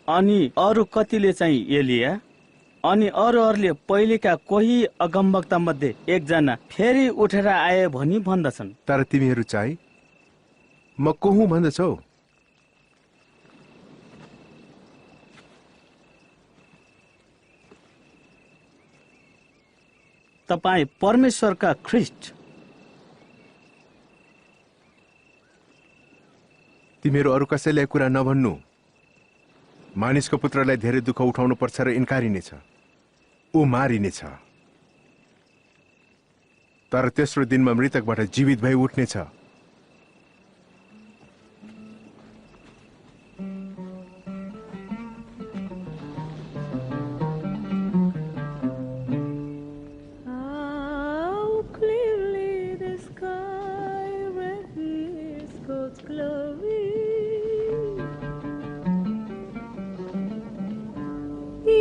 अनि अरू कतिले चाहिँ एलिया, अनि अरूहरूले पहिलेका कोही अगमवक्ता मध्ये एकजना फेरि उठेर आए भनी भन्दछन्। तर तिमीहरू चाहिँ म को हुँ भन्दछौ? तपाईँ परमेश्वरका ख्रिस्ट। तिमीहरू अरू कसैलाई कुरा नभन्नु। मानिसको पुत्रलाई धेरै दुःख उठाउनु पर्छ र इन्कारिनेछ, ऊ मारिनेछ, तर तेस्रो दिनमा मृतकबाट जीवित भई उठ्नेछ।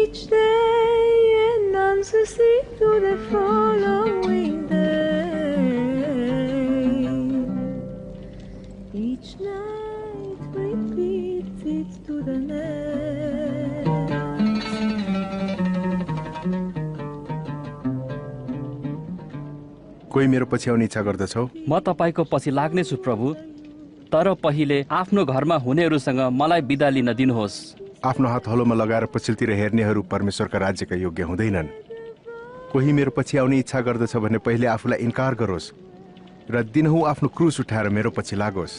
Each day announces it to the following day. Each night repeats it to the next. कोही मेरो पछि आउने इच्छा गर्दछौ? म तपाईको पछि लाग्नेछु प्रभु, तर पहिले आफ्नो घरमा हुनेहरूसँग मलाई बिदा लिन दिनुहोस्। आफ्नो हात हलोमा लगाएर पछिल्तिर हेर्नेहरू परमेश्वरका राज्यका योग्य हुँदैनन्। कोही मेरो पछि आउने इच्छा गर्दछ भने पहिले आफूलाई इन्कार गरोस् र दिनहुँ आफ्नो क्रुस उठाएर मेरो पछि लागोस्।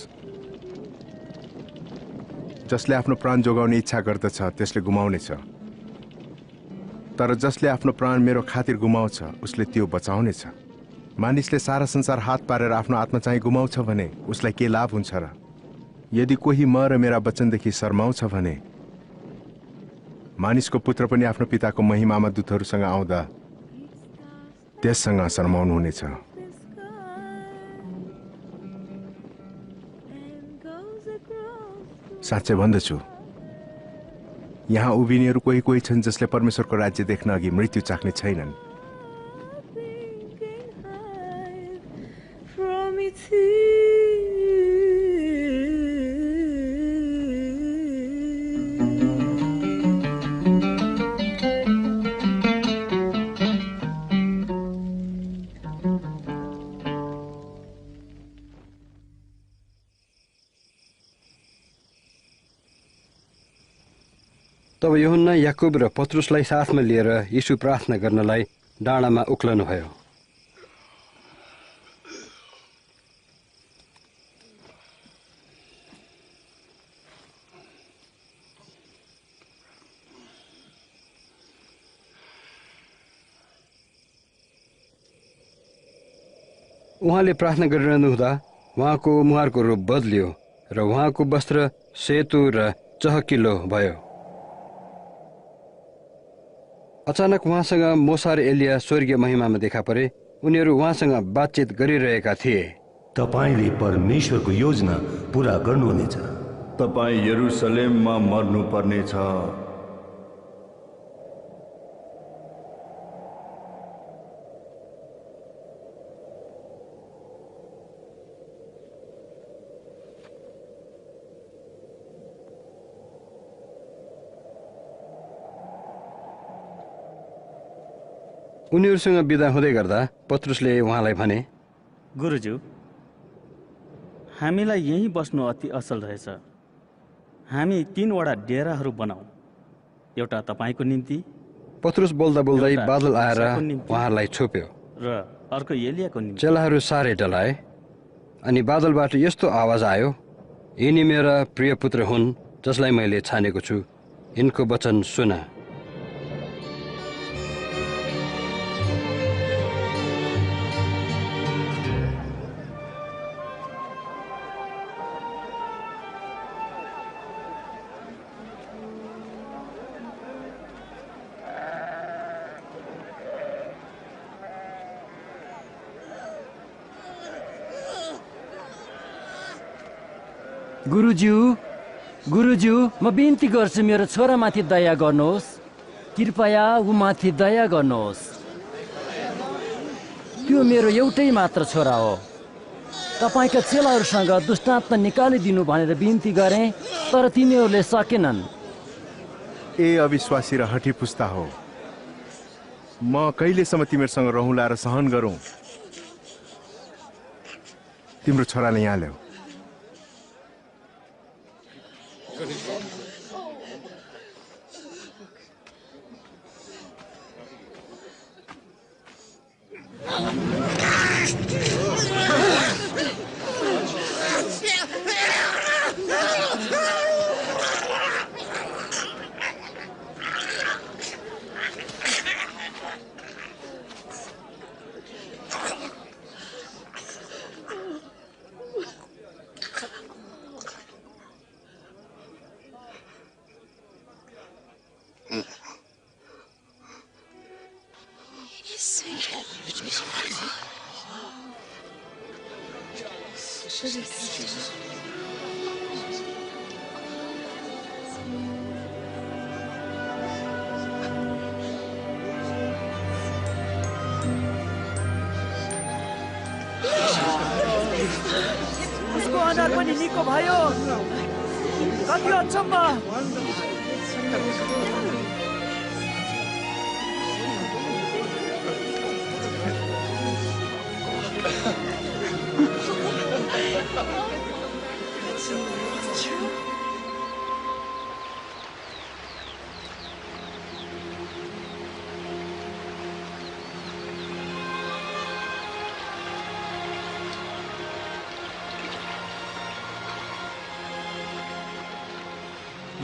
जसले आफ्नो प्राण जोगाउने इच्छा गर्दछ त्यसले गुमाउनेछ, तर जसले आफ्नो प्राण मेरो खातिर गुमाउँछ उसले त्यो बचाउनेछ। मानिसले सारा संसार हात पारेर आफ्नो आत्मा चाहिँ गुमाउँछ भने उसलाई के लाभ हुन्छ र? यदि कोही म र मेरा वचनदेखि शर्माउँछ भने मानिसको पुत्र पनि आफ्नो पिताको महिमामा दूतहरूसँग आउँदा त्यससँग शर्माउनु हुनेछ। साँच्चै भन्दछु, यहाँ उभिनेहरू कोही कोही छन् जसले परमेश्वरको राज्य देख्न अघि मृत्यु चाख्ने छैनन्। तब यूहन्ना याकूब र पत्रुसलाई साथमा लिएर यीशु प्रार्थना गर्नलाई डाँडामा उक्लनुभयो। उहाँले प्रार्थना गरिरहनु हुँदा उहाँको मुहारको रूप बदलियो र उहाँको वस्त्र सेतो र चहकिलो भयो। अचानक उहाँसँग मोसा र एलिया स्वर्गीय महिमामा देखा परे। उनीहरू उहाँसँग बातचित गरिरहेका थिए। तपाईले परमेश्वरको योजना पूरा गर्नुहुनेछ। तपाईँ यरुसलेममा मर्नुपर्नेछ। उनीहरूसँग बिदा हुँदै गर्दा पत्रुसले उहाँलाई भने, गुरुज्यू, हामीलाई यहीँ बस्नु अति असल रहेछ। हामी 3वटा डेराहरू बनाऊ, एउटा तपाईँको निम्ति। पत्रुस बोल्दा बोल्दै बादल आएर उहाँहरूलाई छोप्यो र अर्को एलियाको निम्ति। चेलाहरू साह्रै डलाए। अनि बादलबाट यस्तो आवाज आयो, यिनी मेरा प्रिय पुत्र हुन् जसलाई मैले छानेको छु, यिनको वचन सुन। गुरुज्यू, म बिन्ती गर्छु मेरो छोरामाथि दया गर्नुहोस्। कृपया उमाथि दया गर्नुहोस्। त्यो मेरो एउटै मात्र छोरा हो। तपाईँका चेलाहरूसँग दुष्टात्मा निकालिदिनु भनेर बिन्ती गरेँ, तर तिनीहरूले सकेनन्। ए अविश्वासी र हठी पुस्ता हो, म कहिलेसम्म तिमीहरूसँग रहँला र सहन गरौँ? तिम्रो छोराले यहाँ ल्याऊ। उसको अनुहार पनि निको भयो। कति अचम्म।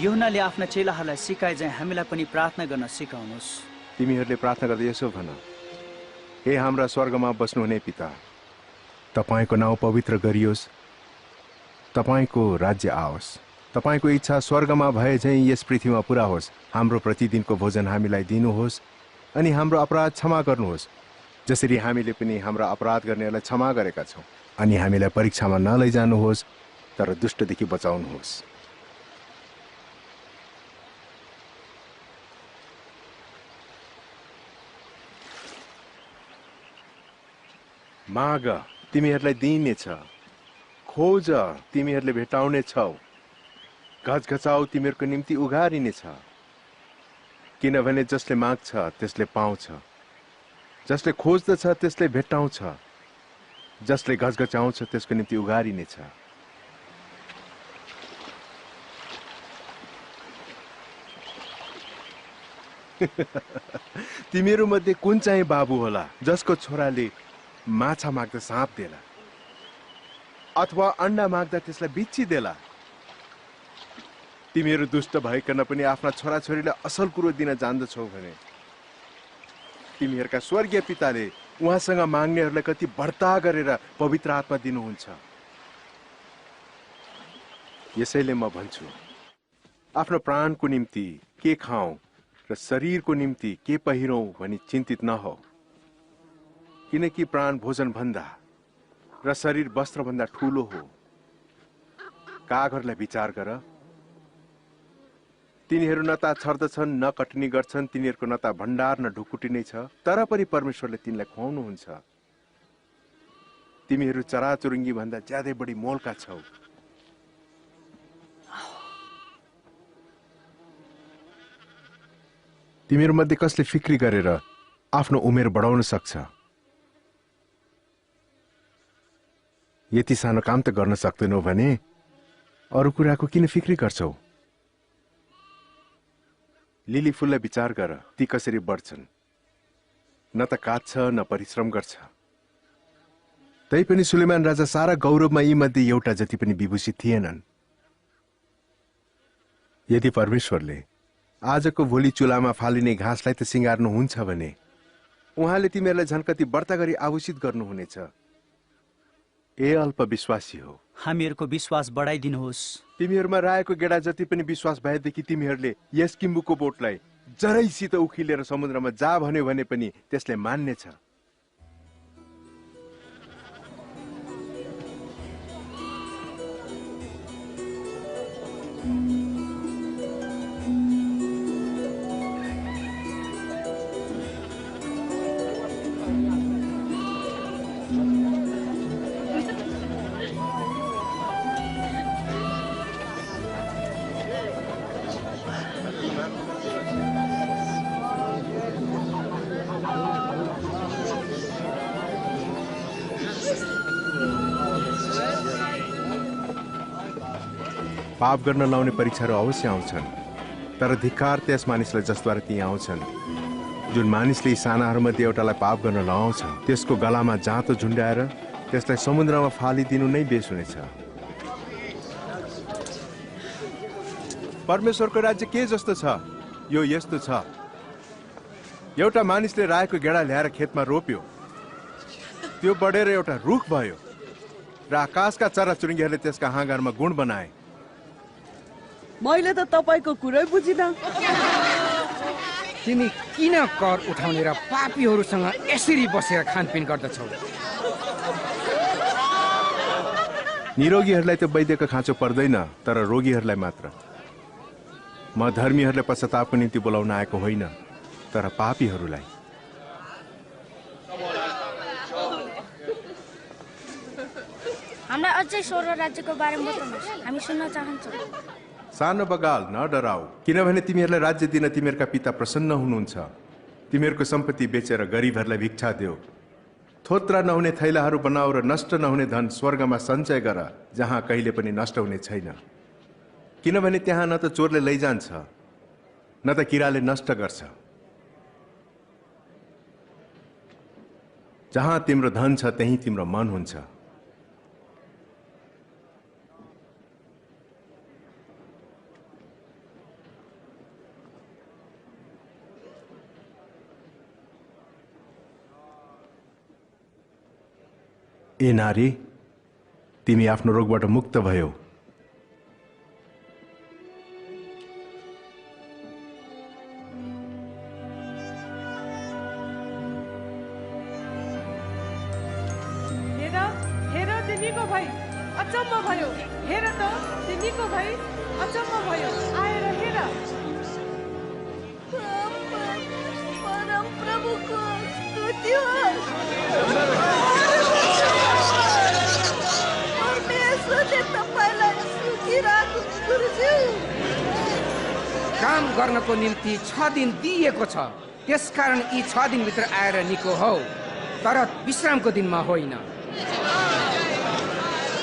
यूहन्नाले आफ्ना चेलाहरूलाई सिकाए चाहिँ हामीलाई पनि प्रार्थना गर्न सिकाउनुहोस्। तिमीहरूले प्रार्थना गर्दै यसो भन, हे हाम्रा स्वर्गमा बस्नुहुने पिता, तपाईँको नाउँ पवित्र गरियोस्, तपाईँको राज्य आओस्, तपाईँको इच्छा स्वर्गमा भए चाहिँ यस पृथ्वीमा पुरा होस्। हाम्रो प्रतिदिनको भोजन हामीलाई दिनुहोस्, अनि हाम्रो अपराध क्षमा गर्नुहोस्, जसरी हामीले पनि हाम्रा अपराध गर्नेहरूलाई क्षमा गरेका छौँ। अनि हामीलाई परीक्षामा नलैजानुहोस्, तर दुष्टदेखि बचाउनुहोस्। माग, तिमीहरूलाई दिइनेछ, खोज, तिमीहरूले भेटाउने छौ, घचघचाउ, तिमीहरूको निम्ति उघारिनेछ। किनभने जसले माग्छ त्यसले पाउँछ, जसले खोज्दछ त्यसले भेटाउँछ, जसले घचघचाउँछ त्यसको निम्ति उघारिनेछ। तिमीहरू मध्ये कुन चाहिँ बाबु होला जसको छोराले माछा माग्दा साँप देला, अथवा अन्डा माग्दा त्यसलाई बिच्छी देला? तिमीहरू दुष्ट भइकन पनि आफ्ना छोराछोरीलाई असल कुरो दिन जान्दछौ भने तिमीहरूका स्वर्गीय पिताले उहाँसँग माग्नेहरूलाई कति बढ्ता गरेर पवित्र आत्मा दिनुहुन्छ। यसैले म भन्छु, आफ्नो प्राणको निम्ति के खाऊँ र शरीरको निम्ति के पहिरौँ भनी चिन्तित नहो, किनकि प्राण भोजन भन्दा र शरीर वस्त्र भन्दा ठूलो हो। कागहरूलाई विचार गर, तिनीहरू न त छर्दछन् न कटनी गर्छन्, तिनीहरूको न त भण्डार न ढुकुटी नै छ, तर पनि परमेश्वरले तिनलाई खुवाउनुहुन्छ। तिमीहरू चराचुरुङ्गी भन्दा ज्यादै बढी मोलका छौ। तिमीहरू मध्ये कसले फिक्री गरेर आफ्नो उमेर बढाउन सक्छ? यति सानो काम त गर्न सक्दैनौ भने अरू कुराको किन फिक्री गर्छौ? लिली फुललाई विचार गर, ती कसरी बढ्छन्, न त काट्छ न परिश्रम गर्छ। तैपनि सुलेमान राजा सारा गौरवमा यी मध्ये एउटा जति पनि विभूषित थिएनन्। यदि परमेश्वरले आजको भोलि चुलामा फालिने घाँसलाई त सिँगार्नुहुन्छ भने उहाँले तिमीहरूलाई झन् कति बढ्ता गरी आभूषित गर्नुहुनेछ। ए अल्प विश्वासी हो, हामीहरूको विश्वास बढाइदिनुहोस्। तिमीहरूमा राएको गेडा जति पनि विश्वास भएदेखि तिमीहरूले यस किम्बुको बोटलाई जरैसित उखिलेर समुद्रमा जा भन्यो भने पनि त्यसले मान्नेछ। पाप गर्न लाउने परीक्षाहरू अवश्य आउँछन्, तर धिक्कार त्यस मानिसलाई जसद्वारा ती आउँछन्। जुन मानिसले सानाहरूमध्ये एउटालाई पाप गर्न लाउँछ, त्यसको गलामा जाँतो झुन्डाएर त्यसलाई समुद्रमा फालिदिनु नै बेस हुनेछ। परमेश्वरको राज्य के जस्तो छ? यो यस्तो छ, एउटा मानिसले राएको गेडा ल्याएर खेतमा रोप्यो, त्यो बढेर एउटा रुख भयो र आकाशका चराचुरुङ्गीहरूले त्यसका हाँगामा गुण बनाए। मैले त तपाईको कुरै बुझिन। तिमी किन कर उठाउने र पापीहरूसँग यसरी बसेर खानपिन गर्दछौ? निरोगीहरूलाई त वैद्यको खाँचो पर्दैन, तर रोगीहरूलाई मात्र। म धर्मीहरूलाई पश्चातापको निम्ति बोलाउन आएको होइन, तर पापीहरूलाई। हामीलाई अझै स्वर्ग राज्यको बारेमा बताउनुहोस्, हामी सुन्न चाहन्छौँ। सानो बगाल न डराऊ, किनभने तिमीहरूलाई राज्य दिन तिमीहरूका पिता प्रसन्न हुनुहुन्छ। तिमीहरूको सम्पत्ति बेचेर गरिबहरूलाई भिक्षा देऊ। थोत्रा नहुने थैलाहरू बनाऊ र नष्ट नहुने धन स्वर्गमा सञ्चय गर, जहाँ कहिले पनि नष्ट हुने छैन। किनभने त्यहाँ न त चोरले लैजान्छ, न त किराले नष्ट गर्छ। जहाँ तिम्रो धन छ त्यही तिम्रो मन हुन्छ। ए नारी, तिमी आफ्नो रोगबाट मुक्त भयो। हेर त्यो निको भई अचम्म भयो। हेर त त्यो निको भई अचम्म भयो। आएर हेर। परम प्रभुको स्तुति होस्। परमेश्वरले तपाईलाई सुखी राखोस् गुरुज्यू। काम गर्नको निम्ति 6 दिन दिइएको छ, त्यसकारण यी 6 दिनभित्र आएर निको हौ, तर विश्रामको दिनमा होइन।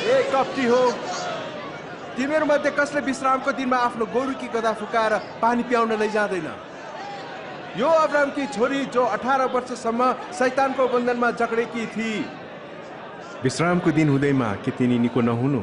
ए कप्टी हो, तिमीहरू मध्ये कसले विश्रामको दिनमा आफ्नो गोरुकी गदा फुकाएर पानी पियाउन लैजाँदैन? यो अब्राहमकी छोरी जो 18 वर्षसम्म शैतानको बन्धनमा जकडेकी थिई, विश्रामको दिन हुँदैमा के तिनी निको नहुनु?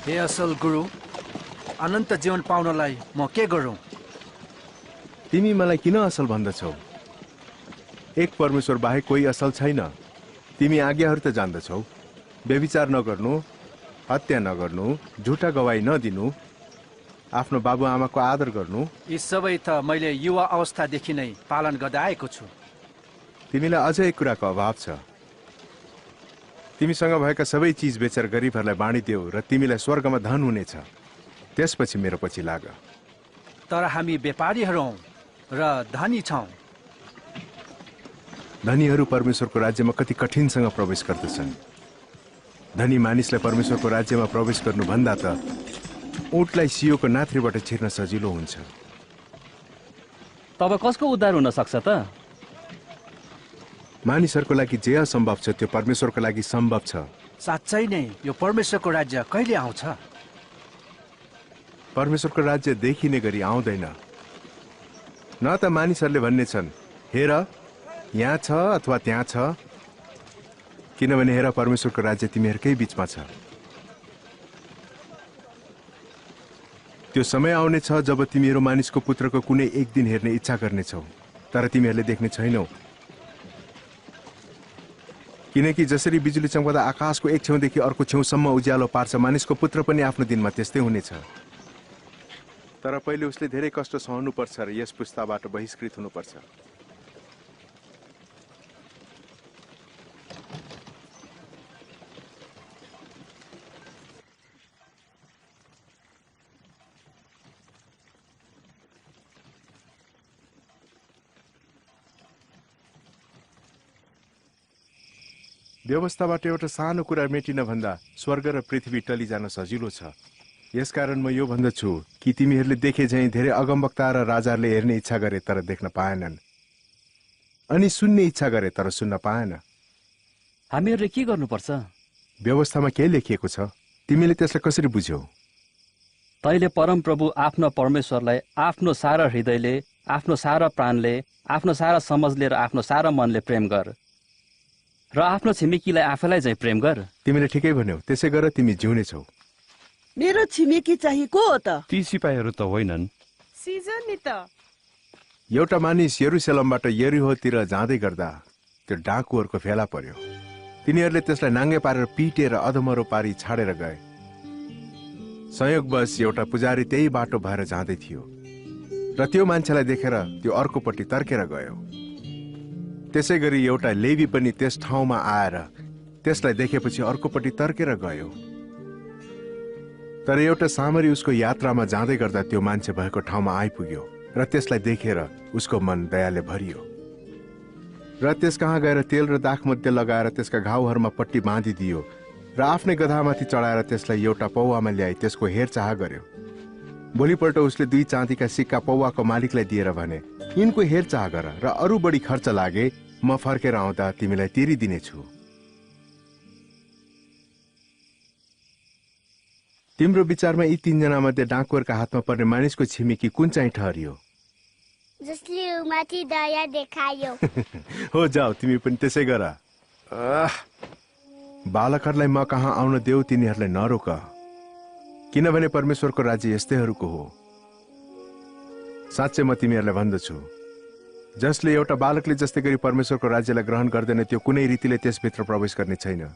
हे असल गुरु, अनन्त जीवन पाउनलाई म के गरौँ? तिमी मलाई किन असल भन्दछौ? एक परमेश्वर बाहेक कोही असल छैन। तिमी आज्ञाहरू त जान्दछौ, व्यभिचार नगर्नु, हत्या नगर्नु, झुटा गवाही नदिनु, आफ्नो बाबुआमाको आदर गर्नु। यी सबै त मैले युवा अवस्थादेखि नै पालन गर्दै आएको छु। तिमीलाई अझै एक कुराको अभाव छ। तिमीसँग भएका सबै चिज बेचेर गरिबहरूलाई बाँडिदेऊ र तिमीलाई स्वर्गमा धन हुनेछ। त्यसपछि मेरो पछि लाग। तर हामी व्यापारीहरू हौँ र धनी छौँ। धनीहरू परमेश्वरको राज्यमा कति कठिनसँग प्रवेश गर्दछन्। धनी मानिसलाई परमेश्वरको राज्यमा प्रवेश गर्नुभन्दा त ऊँटलाई सियोको नाथ्रीबाट छिर्न सजिलो हुन्छ। तब कसको उद्धार हुन सक्छ त? मानिसहरूको लागि जे असम्भव छ त्यो परमेश्वरको लागि सम्भव छ। साँच्चै नै यो परमेश्वरको राज्य कहिले आउँछ? परमेश्वरको राज्य देखिने गरी आउँदैन। न त मानिसहरूले भन्ने छन्, हेर यहाँ छ अथवा त्यहाँ छ, किनभने हेर परमेश्वरको राज्य तिमीहरूकै बीचमा छ। त्यो समय आउने छ जब तिमीहरू मानिसको पुत्रको कुनै एक दिन हेर्ने इच्छा गर्नेछौ, तर तिमीहरूले देख्ने छैनौ। किनकि जसरी बिजुली चम्कदा आकाशको एक छेउदेखि अर्को छेउसम्म उज्यालो पार्छ, मानिसको पुत्र पनि आफ्नो दिनमा त्यस्तै हुनेछ। तर पहिले उसले धेरै कष्ट सहनुपर्छ र यस पुस्ताबाट बहिष्कृत हुनुपर्छ। व्यवस्थाबाट एउटा सानो कुरा मेटिन भन्दा स्वर्ग र पृथ्वी टलिजान सजिलो छ। यसकारण म यो भन्दछु कि तिमीहरूले देखे झैँ धेरै अगमवक्ता र राजाहरूले हेर्ने इच्छा गरे तर देख्न पाएनन्, अनि सुन्ने इच्छा गरे तर सुन्न पाएन। हामीहरूले के गर्नुपर्छ? व्यवस्थामा के लेखिएको छ, तिमीले त्यसलाई कसरी बुझ्यौ? तैले परमप्रभु आफ्नो परमेश्वरलाई आफ्नो सारा हृदयले, आफ्नो सारा प्राणले, आफ्नो सारा समझले र आफ्नो सारा मनले प्रेम गर। र आफ्नो छिमेकीलाई आफैलाई चाहिँ प्रेम गर। तिमीले ठिकै भन्यौ, त्यसै गर तिमी जिउने छौ। मेरो छिमेकी चाहिँ को हो त? ती सिपाहीहरू त होइनन्। सिजन नि त। एउटा मानिस यरुशलेमबाट यरीहोतिर जाँदै गर्दा त्यो डाकुहरूको फेला पर्यो। तिनीहरूले त्यसलाई नाङ्गे पारेर पिटेर अधमरो पारी छाडेर गए। संयोगवश एउटा पुजारी त्यही बाटो भएर जाँदै थियो र त्यो मान्छेलाई देखेर त्यो अर्कोपट्टि तर्केर गयो। त्यसै गरी एउटा लेवी पनि त्यस ठाउँमा आएर त्यसलाई देखेपछि अर्कोपट्टि तर्केर गयो। तर एउटा सामरी उसको यात्रामा जाँदै गर्दा त्यो मान्छे भएको ठाउँमा आइपुग्यो र त्यसलाई देखेर उसको मन दयाले भरियो र त्यस कहाँ गएर तेल र दाखमध्य लगाएर त्यसका घाउहरूमा पट्टी बाँधिदियो र आफ्नै गधामाथि चढाएर त्यसलाई एउटा पौवामा ल्याई त्यसको हेरचाह गर्यो। भोलिपल्ट उसले 2 चाँदीका सिक्का पौवाको मालिकलाई दिएर भने, यिनको हेरचाह गर र अरू बढी खर्च लागे म फर्केर आउँदा तिमीलाई तिरिदिनेछु। तिम्रो विचारमा यी 3 जना मध्ये डाकुहरूका हातमा पर्ने मानिसको छिमेकी कुन चाहिँ ठहरियो? जसले माथि दया देखायो। हो, जाऊ तिमी पनि त्यसै गर। बालकहरूलाई म कहाँ आउन देऊ, तिनीहरूलाई नरोक, किनभने परमेश्वरको राज्य यस्तैहरूको हो। साँच्चै म तिमीहरूलाई भन्दछु, जसले एउटा बालकले जस्तै गरी परमेश्वरको राज्यलाई ग्रहण गर्दैन त्यो कुनै रीतिले त्यसभित्र प्रवेश गर्ने छैन।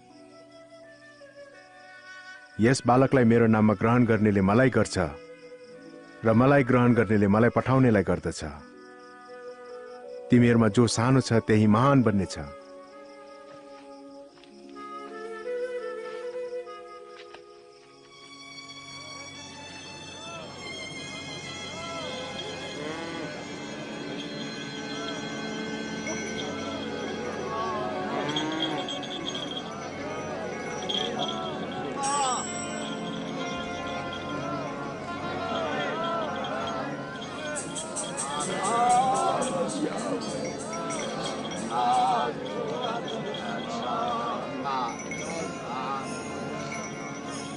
यस बालकलाई मेरो नाममा ग्रहण गर्नेले मलाई गर्छ र मलाई ग्रहण गर्नेले मलाई पठाउनेलाई गर्दछ। तिमीहरूमा जो सानो छ त्यही महान बन्नेछ।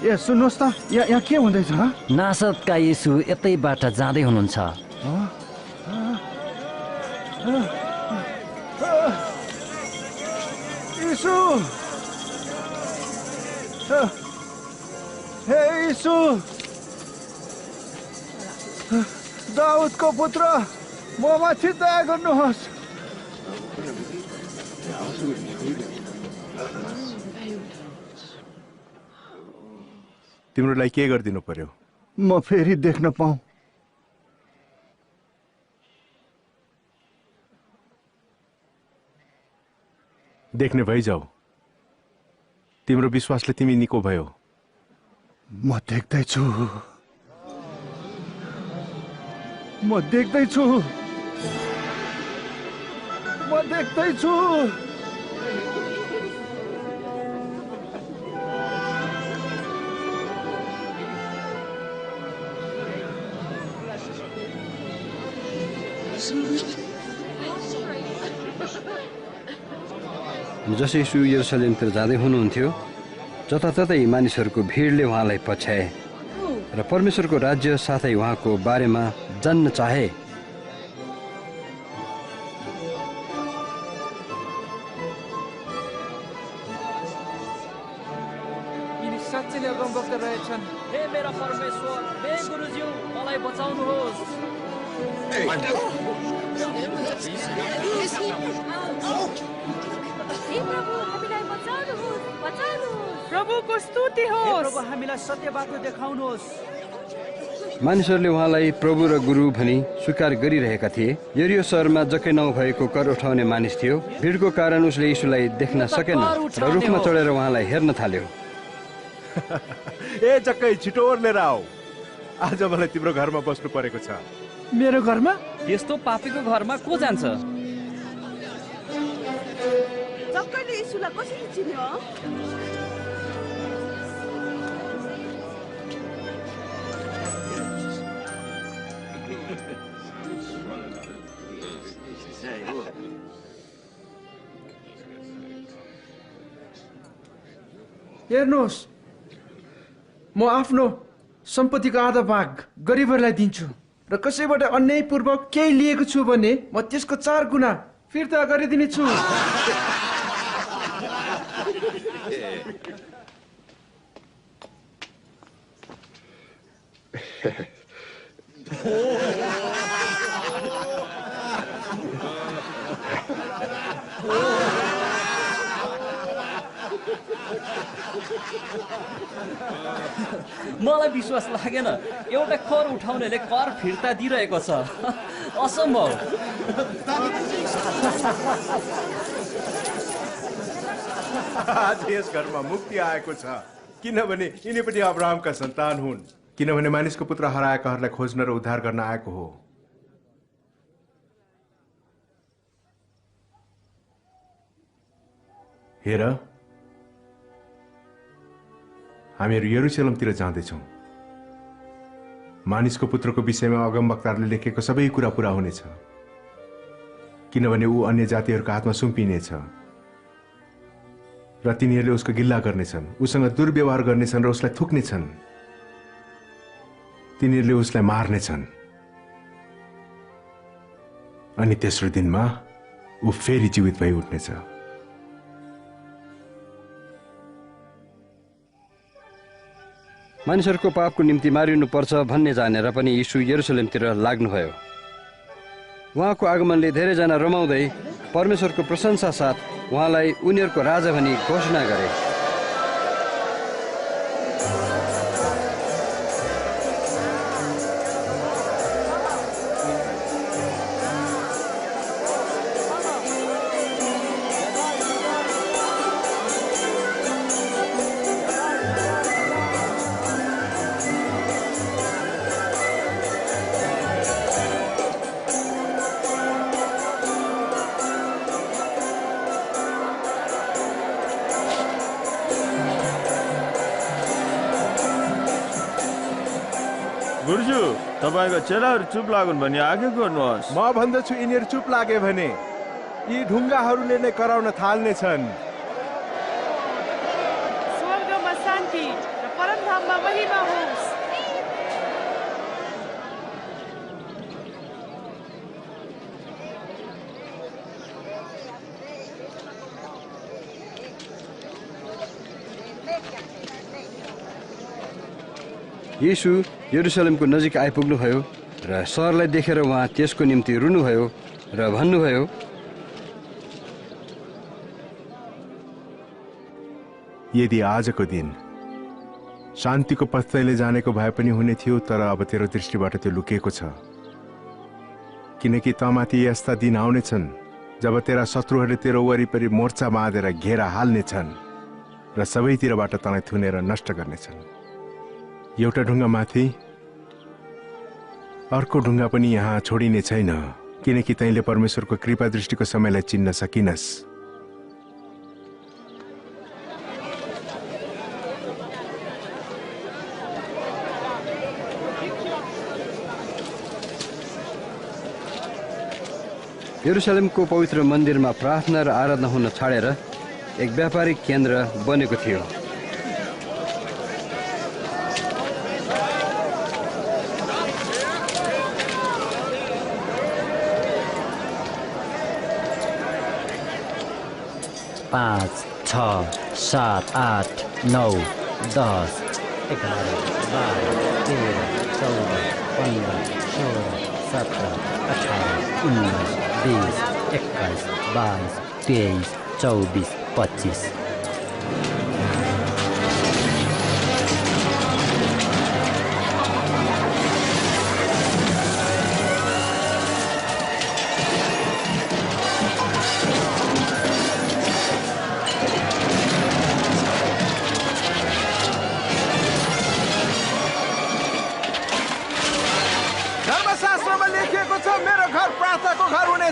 ए सुन्नुहोस् त, यहाँ के हुँदैछ? नासरतका येशू यतैबाट जाँदै हुनुहुन्छ। येशू, हे येशू, दाउदको पुत्र, म माथि दया गर्नुहोस्। तिम्रो लागि के गरिदिनु पर्यो? म फेरि देख्न पाऊँ। देख्ने भइजाऊ। तिम्रो विश्वासले तिमी निको भयो। म देख्दैछु, म देख्दैछु, म देख्दैछु। जसै यीशु यरुशलेमतिर जाँदै हुनुहुन्थ्यो, जताततै मानिसहरूको भिडले उहाँलाई पछ्याए र परमेश्वरको राज्य साथै उहाँको बारेमा जान्न चाहे। यिनी साँच्चै नै अगमवक्ता रहेछन्। हे मेरा परमेश्वर, हे गुरुज्यू, मलाई बचाउनुहोस्। प्रभुको स्तुति होस्। प्रभु हामीलाई सत्य बाटो देखाउनुहोस्। मानिसहरूले उहाँलाई प्रभु र गुरु भनी स्वीकार गरिरहेका थिए। यरिहो सहरमा जक्कै नाउँ भएको कर उठाउने मानिस थियो। भिडको कारण उसले यीशुलाई देख्न सकेन र रुखमा चढेर उहाँलाई हेर्न थाल्यो। ए जक्कै, छिटो लिएर आऊ, आज मलाई तिम्रो घरमा बस्नु परेको छ। मेरो घरमा? यस्तो पापीको घरमा को जान्छ? जक्कैले यीशुलाई कसरी चिन्यो? हेर्नुहोस्, म आफ्नो सम्पत्तिको आधा भाग गरिबहरूलाई दिन्छु र कसैबाट अन्यायपूर्वक केही लिएको छु भने म त्यसको 4 गुणा फिर्ता गरिदिनेछु। मलाई विश्वास लागेन एउटा कर उठाउनेले कर फिर्ता दिइरहेको छ असम्भव आज यस घरमा मुक्ति आएको छ किनभने यिनीपट्टि अब्राहमका सन्तान हुन् किनभने मानिसको पुत्र हराएकाहरूलाई खोज्न र उद्धार गर्न आएको हो। हेर हामीहरू यरुशलेमतिर जाँदैछौँ। मानिसको पुत्रको विषयमा अगमवक्ताहरूले लेखेको सबै कुरा पूरा हुनेछ किनभने ऊ अन्य जातिहरूको हातमा सुम्पिनेछ र तिनीहरूले उसको गिल्ला गर्नेछन्, उसँग दुर्व्यवहार गर्नेछन् र उसलाई थुक्नेछन्। तिनीहरूले उसलाई मार्नेछन् अनि तेस्रो दिनमा ऊ फेरि जीवित भई उठ्नेछ। मानिसहरूको पापको निम्ति मारिनुपर्छ भन्ने जानेर पनि यीशु यरुशलेमतिर लाग्नुभयो। उहाँको आगमनले धेरैजना रमाउँदै परमेश्वरको प्रशंसा साथ उहाँलाई उनीहरूको राजा भनी घोषणा गरे। गुरुजू तपाईको चेलाहरू चुप लागुन् भनी आज्ञा गर्नुहोस्। म भन्दछु यिनीहरू चुप लागे भने यी ढुङ्गाहरूले नै कराउन थाल्नेछन्। स्वर्गमा शान्ति र परमधाममा महिमा होस्। यीशु यरुशलेमको नजिक आइपुग्नुभयो र सहरलाई देखेर उहाँ त्यसको निम्ति रुनुभयो र भन्नुभयो, यदि आजको दिन शान्तिको पथले जानेको भए पनि हुने थियो, तर अब तेरो दृष्टिबाट त्यो लुकेको छ। किनकि तमाथि यस्ता दिन आउनेछन् जब तेरा शत्रुहरूले तेरो वरिपरि मोर्चा बाँधेर घेरा हाल्नेछन् र सबैतिरबाट तँलाई थुनेर नष्ट गर्नेछन्। एउटा ढुङ्गामाथि अर्को ढुङ्गा पनि यहाँ छोडिने छैन, किनकि तैँले परमेश्वरको कृपा दृष्टिको समयलाई चिन्न सकिनस्। यरुशलेमको पवित्र मन्दिरमा प्रार्थना र आराधना हुन छाडेर एक व्यापारिक केन्द्र बनेको थियो। पाँच, छ, सात, आठ, 9, 10, 11, 12, 13, 14, 15, 16, 17, 18, 19, 20, 21, 22, 23, 24, 25।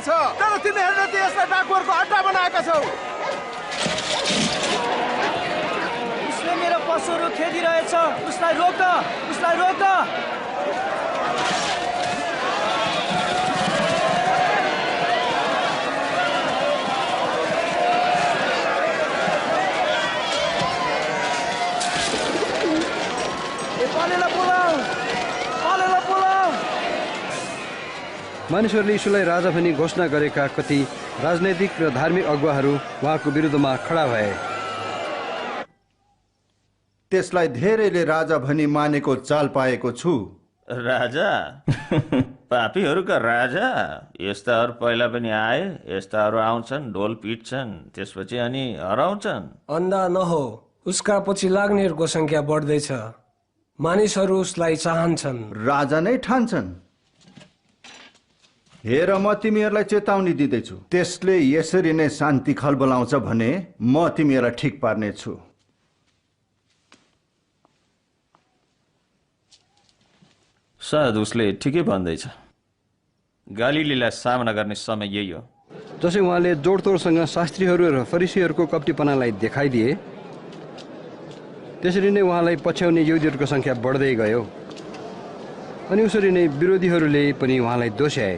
तर तिनीहरूले त यसलाई डाकुहरूको अड्डा बनाएका छौ। उसले मेरो पशुहरू खेदिरहेछ, उसलाई रोक, उसलाई रोक। मानिसहरूले यीशुलाई राजा भनी घोषणा गरेका कति राजनैतिक र धार्मिक अगुवाहरू उहाँको विरुद्धमा खडा भए। त्यसलाई धेरैले राजा भनी मानेको चाल पाएको छु। राजा पापीहरूका राजा यस्ताहरू पहिला पनि आए, यस्ताहरू आउँछन्, ढोल पिट्छन्, त्यसपछि अनि हराउँछन्। अन्धा नहो, उसका पछि लाग्नेहरूको संख्या बढ्दैछ। मानिसहरू उसलाई चाहन्छन्, राजा नै ठान्छन्। हेर, म तिमीहरूलाई चेतावनी दिँदैछु, त्यसले यसरी नै शान्ति खलबलाउँछ भने म तिमीहरूलाई ठिक पार्नेछु। सायद उसले ठिकै भन्दैछ। गालिलीलाई सामना गर्ने समय यही हो। जसै उहाँले जोडतोडसँग शास्त्रीहरू र फरिसीहरूको कप्टीपनालाई देखाइदिए, त्यसरी नै उहाँलाई पछ्याउने यहुदीहरूको संख्या बढ्दै गयो। अनि उसरी नै विरोधीहरूले पनि उहाँलाई दोष्याए।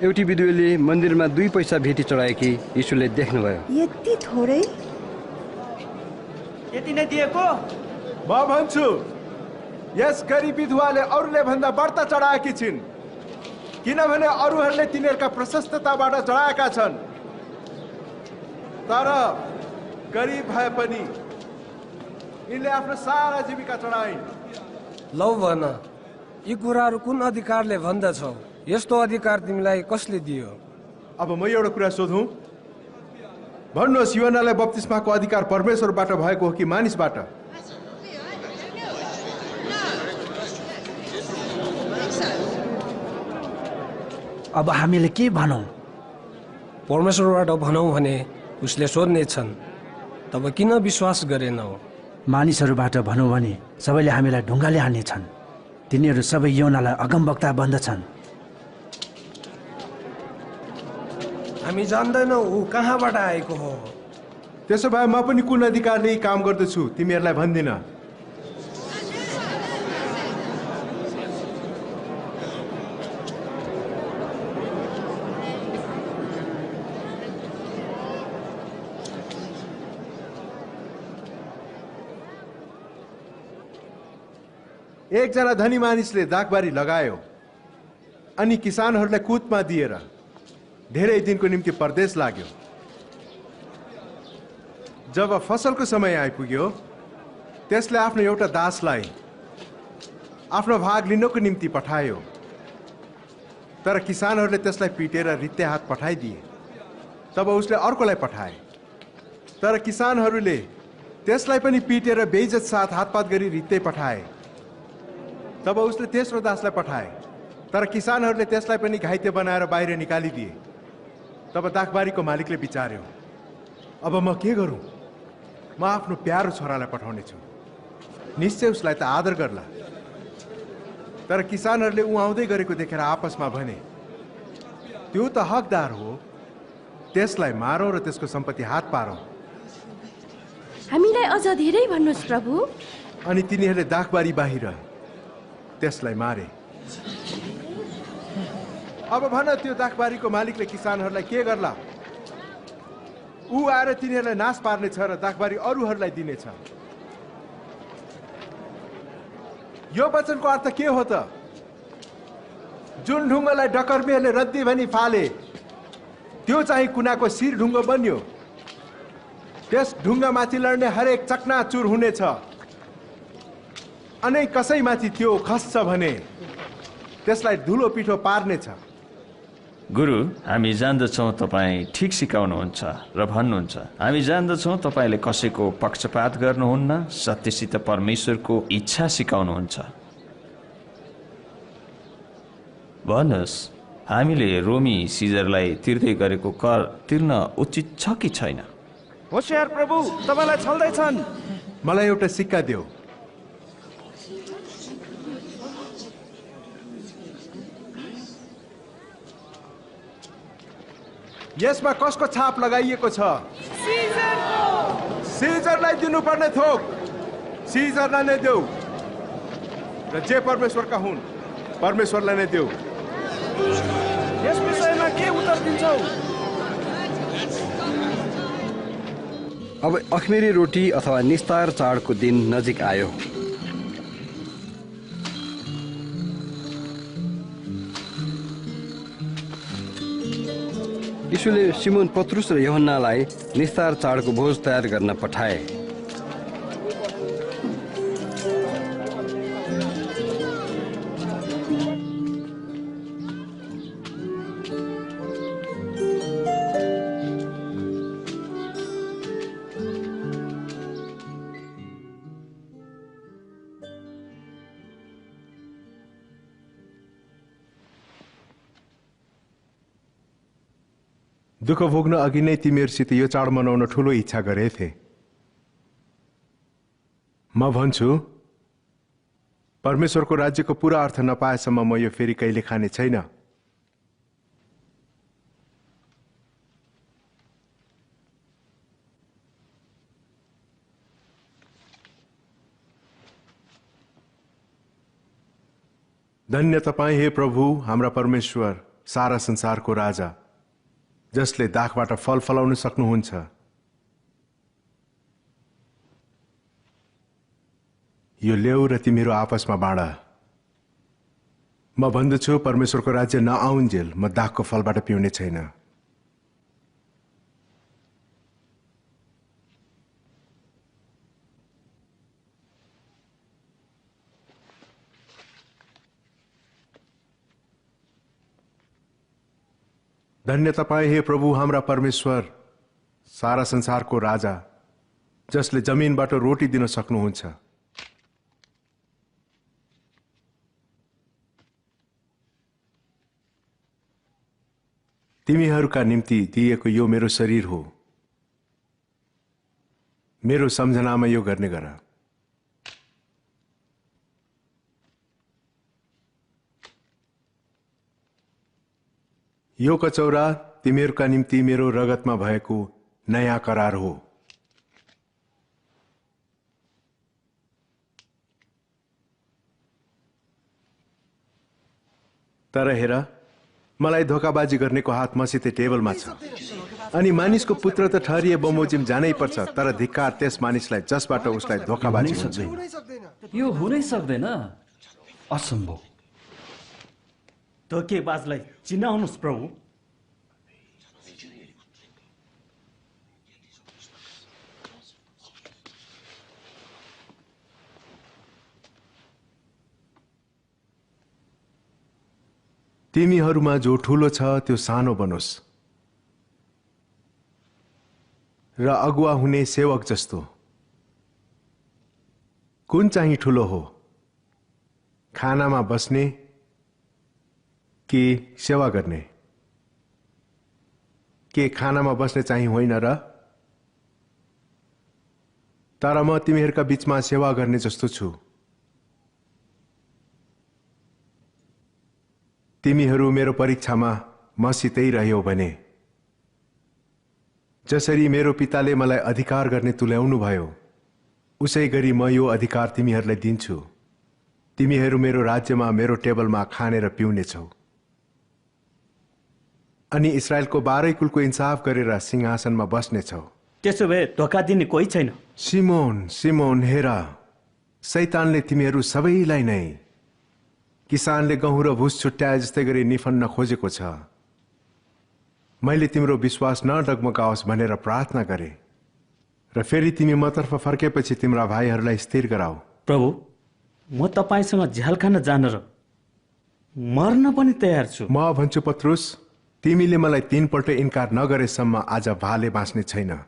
एउटी विधुवीले मन्दिरमा 2 पैसा भेटी चढाएकी यीशुले देख्नुभयो। यति थोरै? यति नै दिएको? म भन्छु, यस गरिब विधवाले अरूले भन्दा बढ्ता चढाएकी छिन्, किनभने अरूहरूले तिनीहरूका प्रशस्तताबाट चढाएका छन्, तर गरिब भए पनि यिनले आफ्नो सारा जीविका चढाइन्। लौ भन, यी कुराहरू कुन अधिकारले भन्दछौ? यस्तो अधिकार तिमीलाई कसले दियो? अब म एउटा कुरा सोधौँ, भन्नुहोस्, यूहन्नालाई बप्तिस्माको अधिकार परमेश्वरबाट भएको हो कि मानिसबाट? अब हामीले के भनौँ? परमेश्वरबाट भनौँ भने उसले सोध्नेछन्, तब किन विश्वास गरेनौ? मानिसहरूबाट भनौँ भने सबैले हामीलाई ढुङ्गाले हान्नेछन्। तिनीहरू सबै यूहन्नालाई अगमवक्ता भन्दछन्। हामी जान्दैनौ ऊ कहाँबाट आएको हो। त्यसो भए म पनि कुन अधिकारले काम गर्दछु तिमीहरूलाई भन्दिन। एकजना धनी मानिसले दागबारी लगायो अनि किसानहरूलाई कुतमा दिएर धेरै दिनको निम्ति परदेश लाग्यो। जब फसलको समय आइपुग्यो, त्यसले आफ्नो एउटा दासलाई आफ्नो भाग लिनको निम्ति पठायो, तर किसानहरूले त्यसलाई पिटेर रित्ते हात पठाइदिए। तब उसले अर्कोलाई पठाए, तर किसानहरूले त्यसलाई पनि पिटेर बेइज्जत साथ हातपात गरी रित्ते पठाए। तब उसले तेस्रो दासलाई पठाए, तर किसानहरूले त्यसलाई पनि घाइते बनाएर बाहिर निकालिदिए। तब दाखबारीको मालिकले विचार्यो, अब म के गरौँ? म आफ्नो प्यारो छोरालाई पठाउने छु, निश्चय उसलाई त आदर गर्ला। तर किसानहरूले ऊ आउँदै गरेको देखेर आपसमा भने, त्यो त हकदार हो, त्यसलाई मारौँ र त्यसको सम्पत्ति हात पारौँ। हामीलाई अझ धेरै भन्नुहोस् प्रभु। अनि तिनीहरूले दाखबारी बाहिर त्यसलाई मारे। अब भन, त्यो दाखबारीको मालिकले किसानहरूलाई के गर्ला? ऊ आएर तिनीहरूलाई नाश पार्नेछ र दाखबारी अरूहरूलाई दिनेछ। यो वचनको अर्थ के हो त? जुन ढुङ्गालाई डकर्मीहरूले रद्दी भनी फाले, त्यो चाहिँ कुनाको शिर ढुङ्गो बन्यो। त्यस ढुङ्गामाथि लड्ने हरेक चकनाचुर हुनेछ, अनि कसैमाथि त्यो खस्छ भने त्यसलाई धुलो पिठो पार्नेछ। गुरु, हामी जान्दछौँ तपाईँ ठिक सिकाउनुहुन्छ र भन्नुहुन्छ। हामी जान्दछौँ तपाईँले कसैको पक्षपात गर्नुहुन्न, सत्यसित परमेश्वरको इच्छा सिकाउनुहुन्छ। भन्नुहोस्, हामीले रोमी सिजरलाई तिर्दै गरेको कर तिर्न उचित छ कि छैन? होशियार प्रभु, तपाईँलाई छल्दैछन्। मलाई एउटा सिक्का देऊ। यसमा कसको छाप लगाइएको छ? सिजरलाई दिनुपर्ने थोक सिजरलाई नै देऊ, र जे परमेश्वरका हुन् परमेश्वरलाई नै देऊ। यस विषयमा के उत्तर दिन्छौ? अब अखमेरी रोटी अथवा निस्तार चाडको दिन नजिक आयो। यीशुले सिमोन पत्रुस र यूहन्नालाई निस्तार चाडको भोज तयार गर्न पठाए। दुःख भोग्न अघि नै तिमीहरूसित यो चाड मनाउन ठूलो इच्छा गरेथे। म भन्छु, परमेश्वरको राज्यको पूरा अर्थ नपाएसम्म म यो फेरि कहिले खाने छैन। धन्य तपाईं हे प्रभु, हाम्रा परमेश्वर, सारा संसारको राजा, जसले दाखबाट फल फलाउन सक्नुहुन्छ। यो ल्याउ र तिमीहरू आपसमा बाँड। म भन्दछु, परमेश्वरको राज्य नआउन्जेल म दाखको फलबाट पिउने छैन। धन्य तपाईं हे प्रभु, हाम्रा परमेश्वर, सारा संसारको राजा, जसले जमिनबाट रोटी दिन सक्नुहुन्छ। तिमीहरूका निम्ति दिएको यो मेरो शरीर हो। मेरो सम्झनामा यो गर्ने गर। यो कचौरा तिमीहरूका निम्ति मेरो रगतमा भएको नयाँ करार हो। तर हेर, मलाई धोकाबाजी गर्नेको हात मसित टेबलमा छ। अनि मानिसको पुत्र त ठहरिए बमोजिम जानै पर्छ, तर धिक्कार त्यस मानिसलाई जसबाट उसलाई धोकाबाजी हुन्छ। यो हुनै सक्दैन, असम्भव। धोकेबाजलाई चिनाउनुहोस् प्रभु। तिमीहरूमा जो ठूलो छ त्यो सानो बनोस् र अगुवा हुने सेवक जस्तो। कुन चाहिँ ठूलो हो, खानामा बस्ने कि सेवा गर्ने? के खानामा बस्ने चाहिँ होइन र? तर म तिमीहरूका बीचमा सेवा गर्ने जस्तो छु। तिमीहरू मेरो परीक्षामा मसितै रह्यौ भने, जसरी मेरो पिताले मलाई अधिकार गर्ने तुल्याउनु भयो, उसै गरी म यो अधिकार तिमीहरूलाई दिन्छु। तिमीहरू मेरो राज्यमा मेरो टेबलमा खाने र पिउने छौ। अनि इस्राएलको 12 कुलको इन्साफ गरेर सिंहासनमा बस्ने छौ। त्यसो भए धोका दिने कोही छैन। सिमोन, सिमोन, हेर, शैतानले तिमीहरू सबैलाई नै किसानले गहुँ र भुस छुट्याए जस्तै गरी निफन्न खोजेको छ। मैले तिम्रो विश्वास नडगमगाओस् भनेर प्रार्थना गरे र फेरि तिमी मतर्फ फर्केपछि तिम्रा भाइहरूलाई स्थिर गराऊ। प्रभु, म तपाईसँग झ्याल खान जान र मर्न पनि तयार छु। म भन्छु पत्रुस, तिमीले मलाई 3 पल्ट इन्कार नगरेसम्म आज भाले बाँच्ने छैन।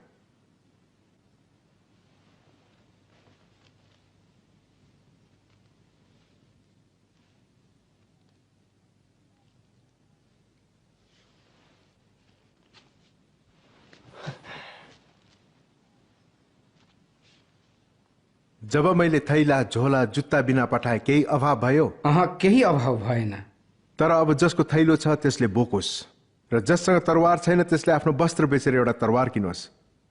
जब मैले थैला, झोला, जुत्ता बिना पठाए केही अभाव भयो? केही अभाव भएन। तर अब जसको थैलो छ त्यसले बोकोस्, र जससँग तरवार छैन त्यसले आफ्नो वस्त्र बेचेर एउटा तरवार किनोस्।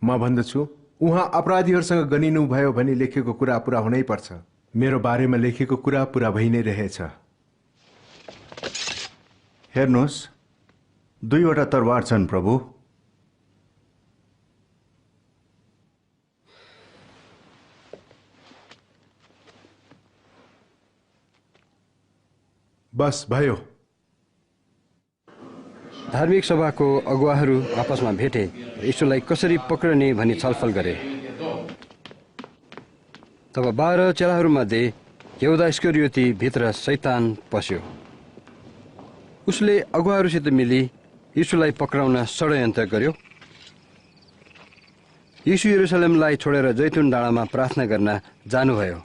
म भन्दछु, उहाँ अपराधीहरूसँग गनिनु भयो भने लेखेको कुरा पूरा हुनै पर्छ। मेरो बारेमा लेखेको कुरा पूरा भइ नै रहेछ। हेर्नुहोस्, 2वटा तरवार छन् प्रभु। बस भयो। धार्मिक सभाको अगुवाहरू आपसमा भेटे र यीशुलाई कसरी पक्रने भनी छलफल गरे। तब 12 चेलाहरूमध्ये यहुदा इस्करियोती भित्र शैतान पस्यो। उसले अगुवाहरूसित मिली यीशुलाई पक्राउन षड्यन्त्र गर्यो। यीशु यरुशलेमलाई छोडेर जैतुन डाँडामा प्रार्थना गर्न जानुभयो।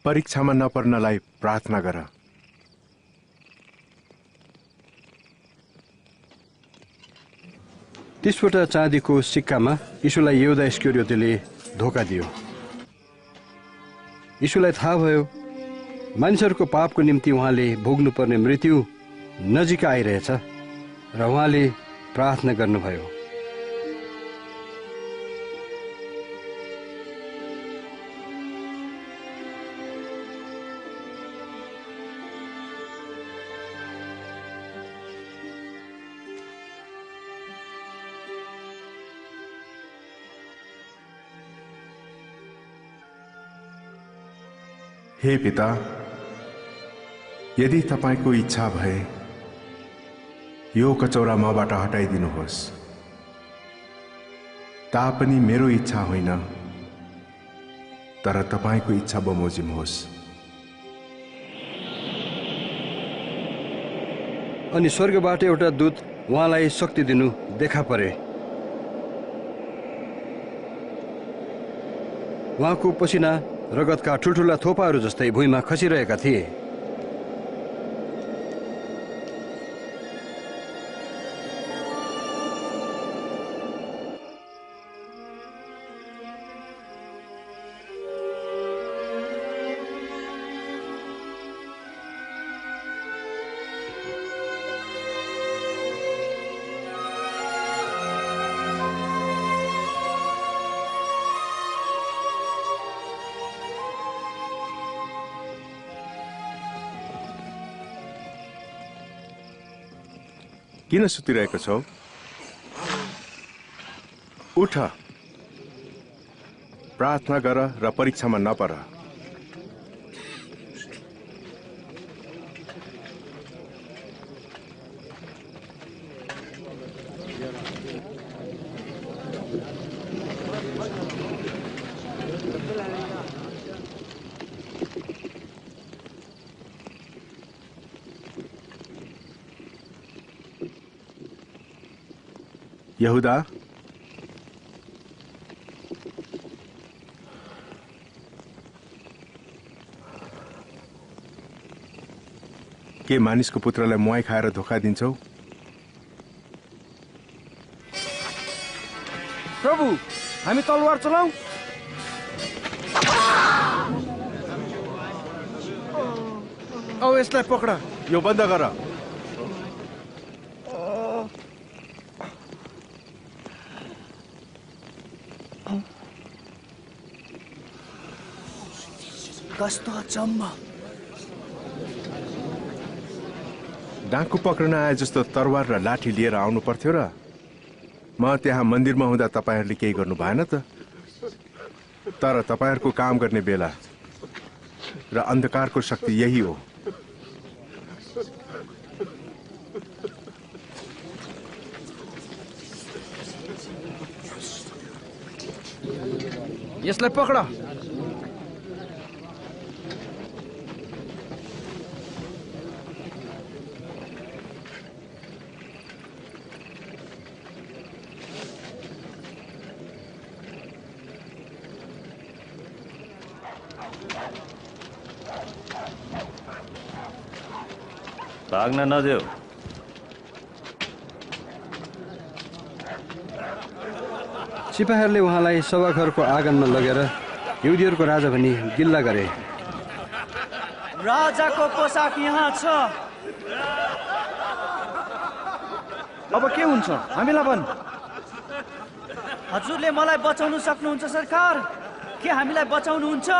परीक्षामा नपर्नलाई प्रार्थना गर। तीसवटा चाँदीको सिक्कामा यीशुलाई यहुदा इस्करियोतीले धोका दियो। यीशुलाई थाहा भयो मानिसहरूको पापको निम्ति उहाँले भोग्नुपर्ने मृत्यु नजिक आइरहेछ र उहाँले प्रार्थना गर्नुभयो। हे पिता, यदि तपाईको इच्छा भए यो कचौरा मबाट हटाइदिनुहोस्, तापनि मेरो इच्छा होइन तर तपाईको इच्छा बमोजिम होस्। अनि स्वर्गबाट एउटा दूत उहाँलाई शक्ति दिनु देखा परे। उहाँको पसिना रगतका ठुल्ठुला थोपाहरू जस्तै भुइँमा खसिरहेका थिए। किन सुतिरहेको छौ? उठ, प्रार्थना गर र परीक्षामा नपर। यहुदा, के मानिसको पुत्रलाई मुहाई खाएर धोका दिन्छौ? प्रभु, हामी तलवार चलाऊ। औ यसलाई पक्रा। यो बन्द गर। कस्तो अचम्म! डाकु पक्रन आए जस्तो तरवार र लाठी लिएर आउनु पर्थ्यो र म त्यहाँ मन्दिरमा हुँदा तपाईहरूले केही गर्नु भएन त। तर तपाईहरूको काम गर्ने बेला र अन्धकारको शक्ति यही हो। यसलाई पक्रा। भाग्न नदेऊ। सिपाहीहरूले उहाँलाई सभाघरको आँगनमा लगेर यहुदीहरूको राजा भनी गिल्ला गरे। राजाको पोसाक यहाँ छ। अब के हुन्छ? हामीलाई भन्। हजुरले मलाई बचाउनु सक्नुहुन्छ सरकार? के हामीलाई बचाउनुहुन्छ?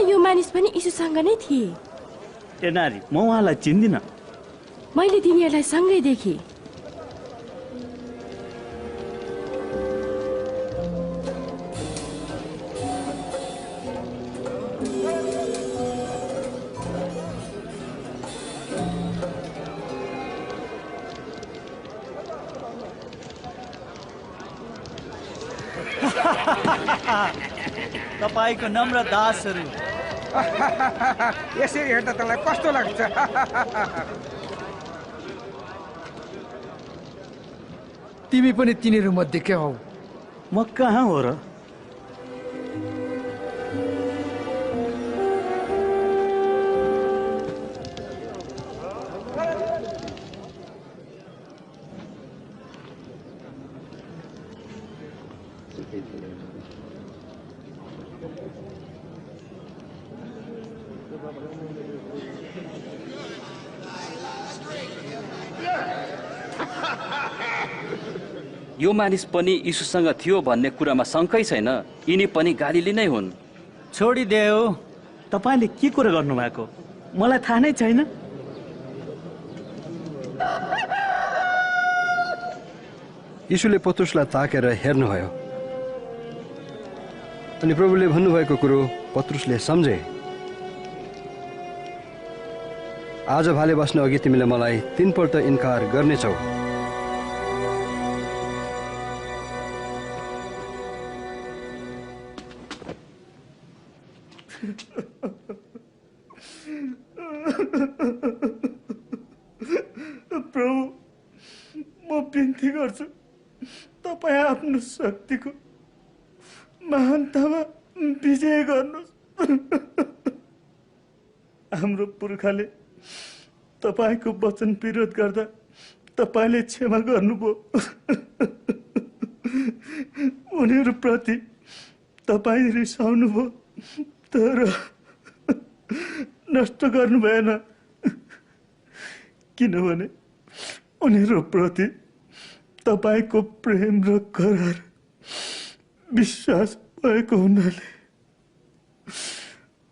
यो मानिस पनि यीशुसँग नै थिए। ए नारी, म उहाँलाई चिन्दिन। मैले तिनीहरूलाई सँगै देखेँ। तपाईको नम्र दासहरू। यसरी हेर्दा तँलाई कस्तो लाग्छ? तिमी पनि तिनीहरू मध्ये के हौ? म कहाँ हो र? यो मानिस पनि यीशुसँग थियो भन्ने कुरामा शङ्कै छैन। यिनी पनि गालिली नै हुन्। छोडिदेऊ, तपाईँले के कुरा गर्नुभएको मलाई थाहा नै छैन। यीशुले पत्रुसलाई ताकेर हेर्नुभयो अनि प्रभुले भन्नुभएको कुरो पत्रुसले सम्झे। आज भाले बस्न अघि तिमीले मलाई 3 पल्ट इन्कार गर्नेछौ। प्रभु, म बिन्ती गर्छु, तपाईँ आफ्नो शक्तिको महानतामा विजय गर्नुहोस्। हाम्रो पुर्खाले तपाईँको वचन विरोध गर्दा तपाईँले क्षमा गर्नुभयो। उनीहरूप्रति तपाईँ रिसाउनुभयो, तर नष्ट गर्नु भएन, किनभने उनीहरूप्रति तपाईको प्रेम र करार विश्वास भएको हुनाले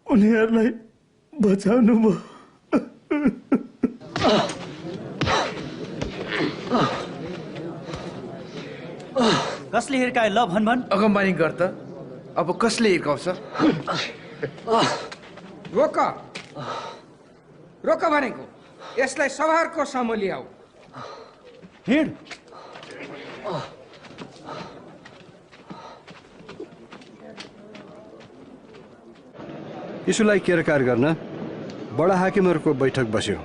उनीहरूलाई बचाउनु भयो। कसले हिर्काए? ल भन। अगमबानी गर् त। अब कसले हिर्काउँछ? रोक रोक भनेको। यसलाई सवारको सम्म ल्याऊ। हिँड। यीशुलाई केरकार गर्न बडा हाकिमहरूको बैठक बस्यो।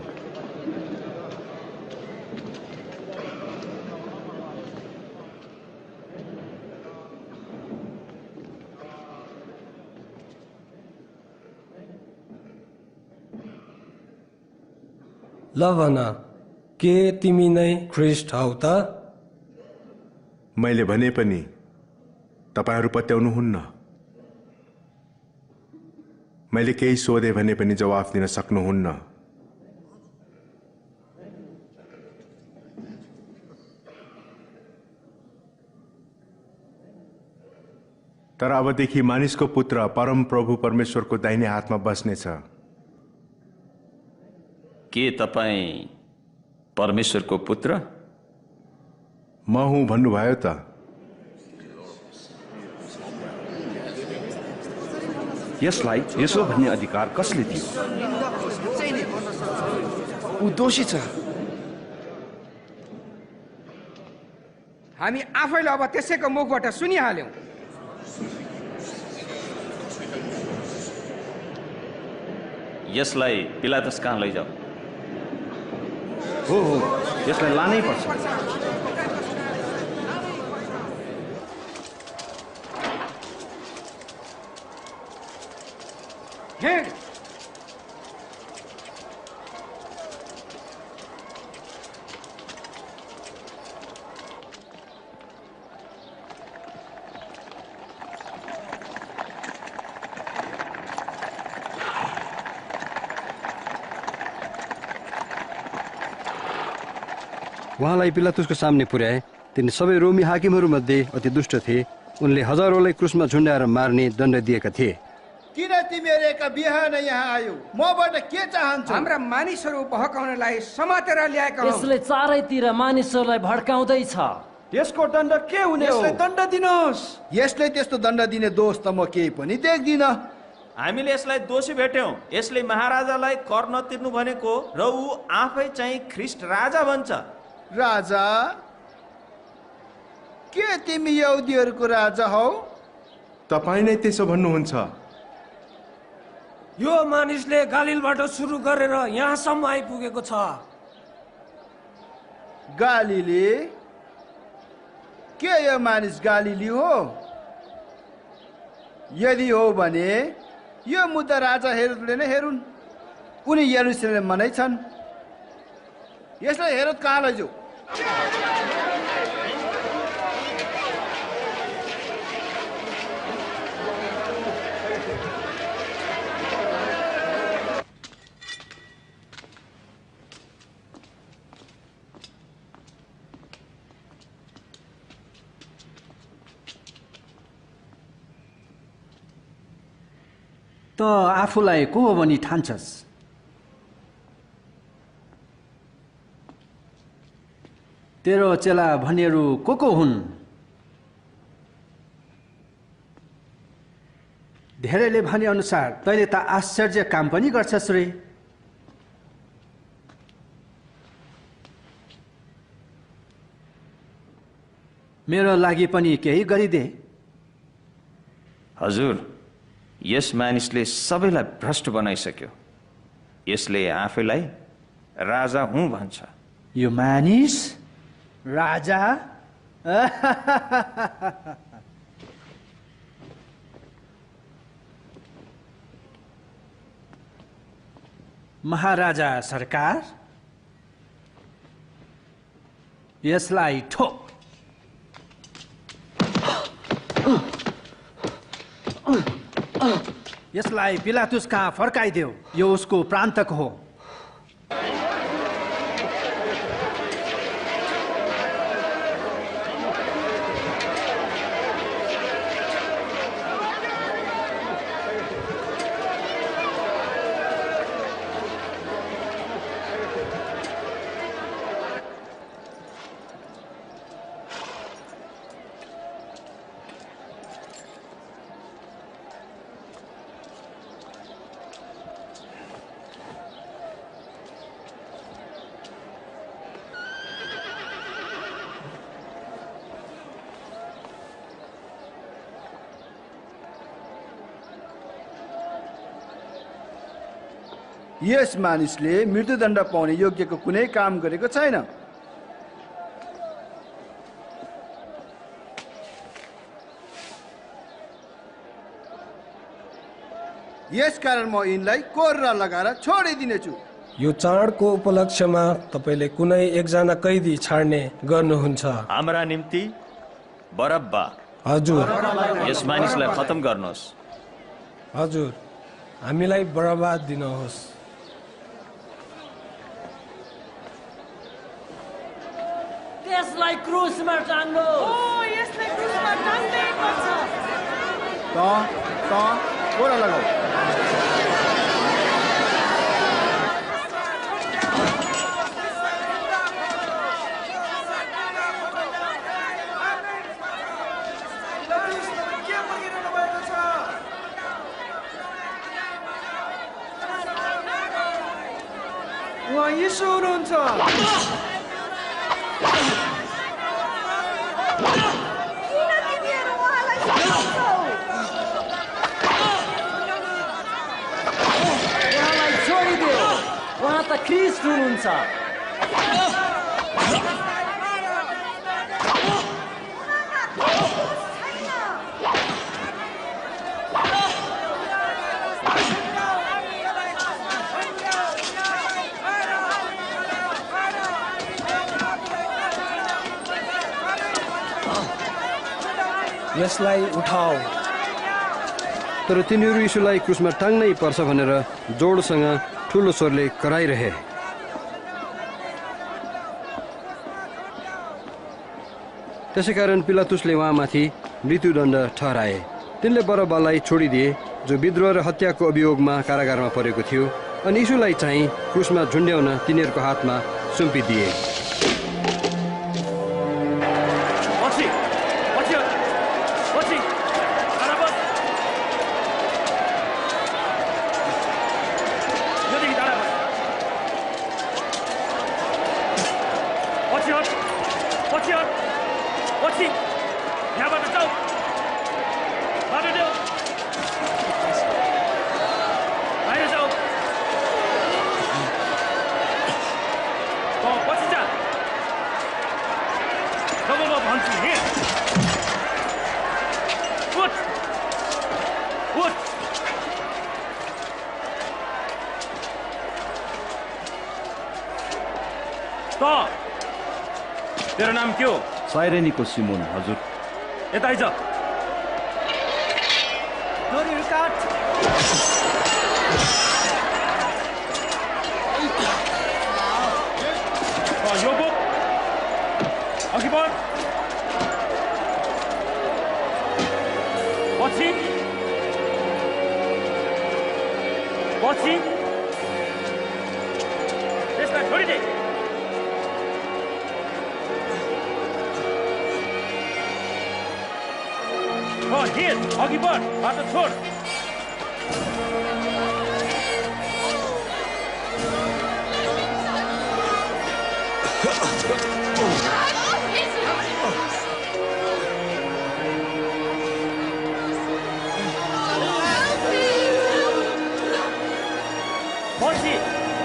ल भन, के तिमी नै ख्रिस्ट हौ त? मैले भने पनि तपाईहरू पत्याउनुहुन्न। मैले केही सोधे भने पनि जवाफ दिन सक्नुहुन्न। तर अबदेखि मानिसको पुत्र परम प्रभु परमेश्वरको दाहिने हातमा बस्नेछ। के तपाईँ परमेश्वरको पुत्र? म हुँ भन्नुभयो त। यसलाई यसो भन्ने अधिकार कसले दियो? ऊ दोषी छ। हामी आफैले अब त्यसैको मुखबाट सुनिहाल्यौं। यसलाई पिलातस कहाँ लैजाऊ। हो, यसलाई लानै पर्छ। हिँड। उहाँलाई पिलातुसको सामने पुर्याए। तिनी सबै रोमी हाकिमहरूमध्ये अति दुष्ट थिए। उनले हजारौंलाई क्रुसमा झुन्डाएर मार्ने दण्ड दिएका थिए। किन तिमीहरूका बिहान यहाँ आयो? मबाट के चाहन्छौ? हाम्रा मानिसहरू भड्काउनलाई समातेर ल्याएका हौ। यसले चारैतिर मानिसहरूलाई भड्काउँदै छ। यसको दण्ड के हुने हो? यसलाई दण्ड दिनुहोस्। यसले त्यस्तो दण्ड दिने दोष त म केही पनि देख्दिन। हामीले यसलाई दोषी भेट्यौं। यसले महाराजालाई कर नतिर्नु भनेको र ऊ आफै चाहिँ ख्रिस्ट राजा भन्छ। राजा? के तिमी यहुदीहरूको राजा हौ? तपाईँ नै त्यसो भन्नुहुन्छ। यो मानिसले गालिलबाट सुरु गरेर यहाँसम्म आइपुगेको छ। गालिली? के यो मानिस गालिली हो? यदि हो भने यो मुद्दा राजा हेरोदले नै हेरुन्। उनी यरुशलेममा नै छन्। यसलाई हेरोद कहाँ लैजाऊ? त आफूलाई को हो भनी ठान्छस्? तेरो चेला भनिहरू को हुन्? धेरैले भने अनुसार तैँले त आश्चर्य काम पनि गर्छस् रे। मेरो लागि पनि केही गरिदे। हजुर, यस मानिसले सबैलाई भ्रष्ट बनाइसक्यो। यसले आफैलाई राजा हुँ भन्छ। यो मानिस राजा? महाराजा सरकार, यसलाई ठोक। यसलाई पिलातुस कहाँ फर्काइदेऊ। यो उसको प्रान्तक हो। यस मानिसले मृत्युदण्ड पाउने योग्यको कुनै काम गरेको छैन। यसकारण म यिनलाई कोर्रा लगाएर छोडिदिनेछु। यो चाडको उपलक्ष्यमा तपाईले कुनै एकजना कैदी छाड्ने गर्नुहुन्छ? हाम्रा निम्ति बरब्बा। हजुर। यस मानिसलाई खत्म गर्नुहोस्। हजुर, हामीलाई बरब्बा दिनुहोस्। त्यसलाई क्रुसमा टाङ्गो। यसलाई क्रुसमा टाङ्दै पर्छ। कोरा लगाऊ। उहाँ यीशु हुनुहुन्छ। उहाँ त ख्रिस्ट हुनुहुन्छ। यसलाई उठाऊ। तर तिनीहरू यीशुलाई क्रुसमा टाङ्नै पर्छ भनेर जोडसँग ठुलो स्वरले कराइरहे। त्यसैकारण पिलातुसले उहाँमाथि मृत्युदण्ड ठहराए। तिनले बरब्बालाई छोडिदिए, जो विद्रोह र हत्याको अभियोगमा कारागारमा परेको थियो, अनि यीशुलाई चाहिँ क्रुसमा झुन्ड्याउन तिनीहरूको हातमा सुम्पिदिए। तेरो नाम के हो? साइरेनीको सिमोन। हजुर। यता आइज। डोरीहरू काट। यो बोक अघि बढ। पछि मसी त्यसलाई छोडिदे। हिँड, अघि बढ, बाटो छोड।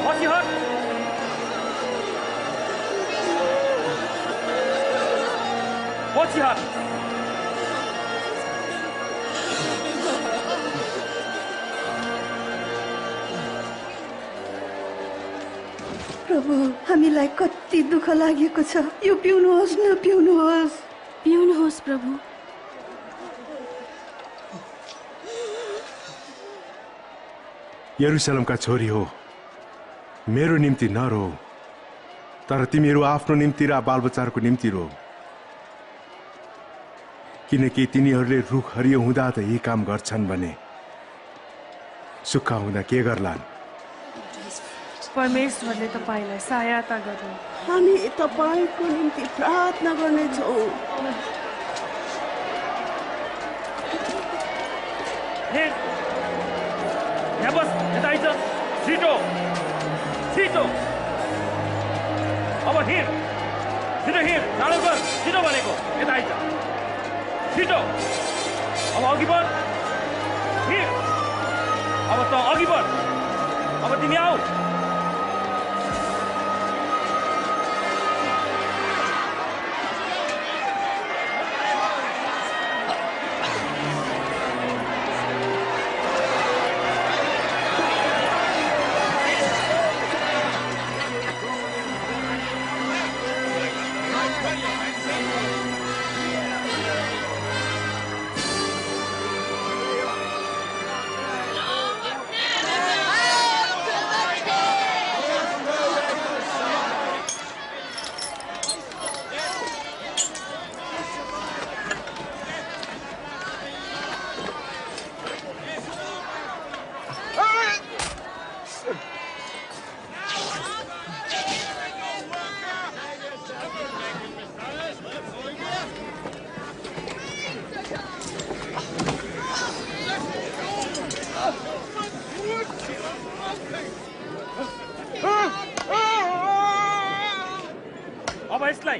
मसी हट। पछि हट। प्रभु, हामीलाई कति दुःख लागेको छ। यो पिउनुहोस् न, पिउनुहोस्। पिउनुहोस् प्रभु। यरुशलेमका छोरी हो, मेरो निम्ति नरो, तर तिमीहरू आफ्नो निम्ति र बालबच्चाहरूको निम्ति रो, किनकि तिनीहरूले रुख हरियो हुँदा त यही काम गर्छन् भने सुक्खा हुँदा के गर्लान्। परमेश्वरले तपाईलाई सहायता गर्नु। हामी तपाईको निम्ति प्रार्थना गर्नेछौँ। यहाँ बस, यता आइज। छिटो छिटो, अब हिँड, छिटो हिँड, चाँडो गर, छिटो भनेको। यता आइज, छिटो। अब अघि बढ, हिँड। अब त अघि बढ, अब तिमी आऊ। अब यसलाई